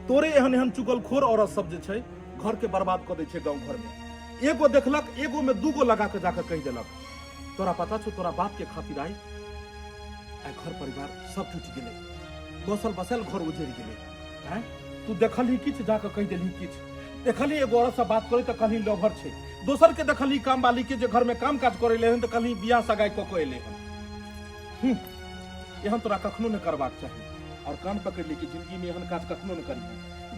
Speaker 6: तोरे एहन एहन चुगलखोर औरत सब जे छै घर के बर्बाद कर दै छै गांव घर में। एगो देखलक एगो में दूगो लगा के जाकर कह देलक। तोरा पता छौ तोरा बाप के खातिर आई घर परिवार सब टूट गेले, बसल बसल घर उजड़ गेले। हैं तू देखलही किछ जाकर कह देलही किछ, देखलही एगो औरत से बात करे त कहली लोभर छै, दोसर के देखलही काम वाली के जे घर में काम काज करे ले हन त कहली बियाह सगाई क के एले हन। एहन तोरा कखनो न करबाक चाही और कान पकड़ ली कि जिंदगी में एहन काज कखनो न करी।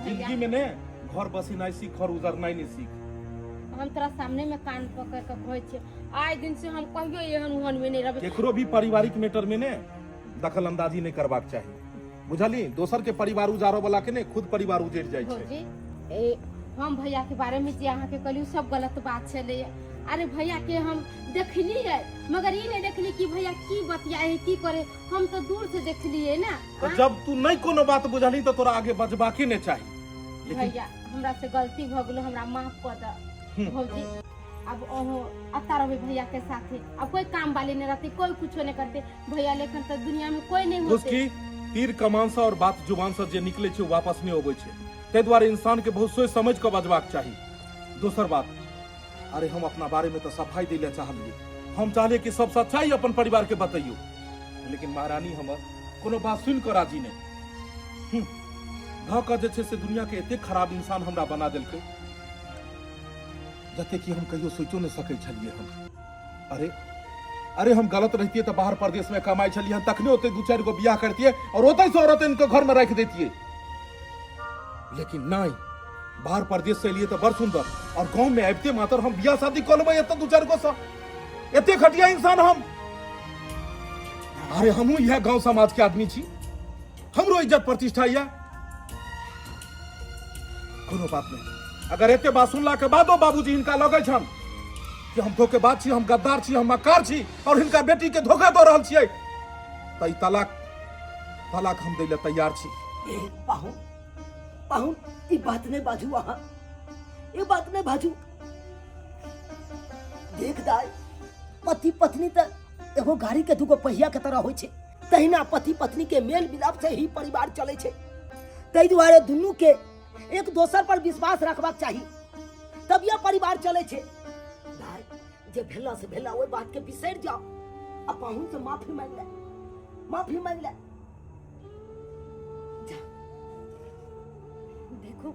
Speaker 6: जिंदगी में ने घर बसिनाई सीख और उजरनाई नहीं सीख।
Speaker 3: हम तोरा सामने में कान पकड़ के कहै छै आइ दिन से हम कहियो एहन उहन में नहीं रहबे।
Speaker 6: केकरो भी पारिवारिक मैटर में ने दखल अंदाजी नहीं करबाक चाही, बुझली। दोसर के परिवार उजारो वाला के ने खुद परिवार उजड़ जाय छै।
Speaker 3: भौजी हम भैया के बारे में जे अहाँ के कहलियो सब गलत बात छले। अरे भैया के हम देखलिए मगर ई नहीं देखली कि भैया की बतियाए की करे, हम तो दूर से देखलिए ना।
Speaker 6: तो जब तू नहीं कोनो बात बुझली तो तोरा आगे बजबाके ने चाही।
Speaker 3: भैया हमरा से गलती भ गेलो, हमरा माफ कर द भौजी। अब ओहो आता रहे भैया के साथे, अब कोई काम वाले नहीं रहते, कोई कुछ नहीं करते। भैया लेकिन तो दुनिया में कोई नहीं होते।
Speaker 6: उसकी तीर कमान से और बात जुबान से जे निकले छै वापस नहीं होबे छै, तै द्वारे इंसान के बहुत सोच समझ के बजबाक चाही। दोसर बात, अरे हम अपना बारे में तो सफाई दिले चाहलिए, हम चाहले कि सब सच्चाई अपन परिवार के बताइयो, लेकिन महारानी हमर कोनो बात सुन कर राजी नहीं। ध जे छै से दुनिया के एते खराब इंसान हमरा बना देलकै जते कि हम कहियो सोचो नहीं सकै छलिए हम। अरे हम गलत रहतिए तो बाहर प्रदेश में कमाई छलिए, तखने होते दू चार गो बियाह करतिए और ओतै से औरत इनके घर में रख देतिए। लेकिन नहीं, बाहर प्रदेश से लिए तो बड़ सुंदर और गांव में आबते मात्र हम बियाह शादी कर लेबै एत दू चार गो से। एते घटिया इंसान हम। अरे हमहू यह गांव समाज के आदमी छी, हमरो इज्जत प्रतिष्ठा या कोनो बात नहीं। अगर एते बात सुनला के बादो बाबूजी हिनका लगे छन कि हम धोखेबाज छी, हम गद्दार छी, हम मक्कार छी और हिनका बेटी के धोखा दऽ रहल छियै, त ई तलाक हम दै ले तैयार छी।
Speaker 5: पाहुन ई बात नहीं बाजू, अहाँ ये बात नहीं बाजू। देख दाई, पति पत्नी तो एगो गाड़ी के दूगो पहिया के तरह होय छै, तहिना पति पत्नी के मेल मिलाप से ही परिवार चले छै। तै दुआरे दुनू के एक दोसर पर विश्वास रखबाक चाहिए, तब यह परिवार चले छै। दाई जे भेला से भेला ओई बात के बिसर जाओ, आ पाहुन से माफी मांग ले।
Speaker 1: देखो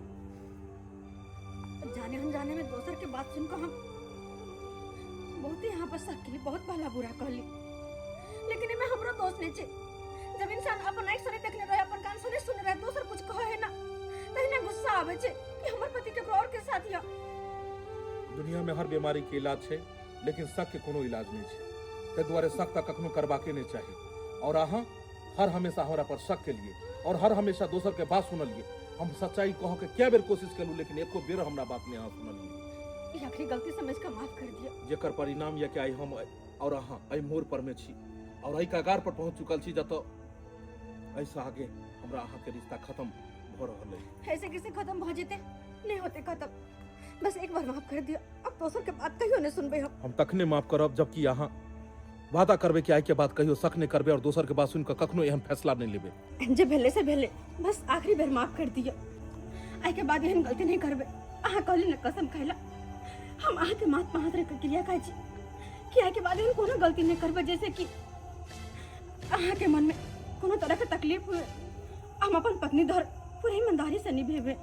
Speaker 1: जाने अनजाने में दोसर के बात सुनकर हम बहुत ही यहाँ पर सकली, बहुत भला बुरा कहली, लेकिन इमे हमरो दोष नहीं छे। जब इंसान अपन आँख से देखले रहे, अपन कान से सुन रहे, दोसर कुछ कहे है ना, तहिना गुस्सा आवे छे कि हमर पति के और के साथ या।
Speaker 6: दुनिया में हर बीमारी के इलाज है, लेकिन शक के कोनो इलाज नहीं है। ते द्वारे शक तक कखनो करबाके नहीं चाहिए। और अहाँ हर हमेशा हमरा पर शक के लिए और हर हमेशा दोसर के बात सुनलिए। हम सच्चाई कह के क्या बेर कोशिश कलू, लेकिन एको बेर हमरा बात नहीं अहाँ सुनलिए।
Speaker 1: ये आखिरी गलती समझ कर माफ कर दिया।
Speaker 6: जेकर परिणाम यह कि आई हम और अहाँ एहि मोड़ पर में छी और एहि कगार पर पहुंच चुकल छी जत ऐसा आगे हमरा अहाँ के रिश्ता खत्म भ रहल है।
Speaker 1: ऐसे कैसे खत्म भ जेते? नहीं होते खत्म। बस एक बार माफ कर दिया, अब दोसर के बात कहियो नहीं सुनबे हम
Speaker 6: तखने माफ करब जबकि अहाँ वादा करबे कि आई के बात कहियो शक नहीं करबे और दोसर के बात सुन के कखनो एहन फैसला नहीं लेबे।
Speaker 1: जे भेले से भेले, बस आखिरी बार माफ कर दिया। आई के बाद एहन गलती नहीं करबे। अहाँ कहली न कसम खैला, हम अहाँ के माथ पर हाथ रख के क्रिया खाई छी कि आई के बाद एहन कोनो गलती नहीं करबे, जैसे कि अहाँ के मन में कोनो तरह के तकलीफ हुए हम अपन पत्नी धर पूरी ईमानदारी से निभेबे।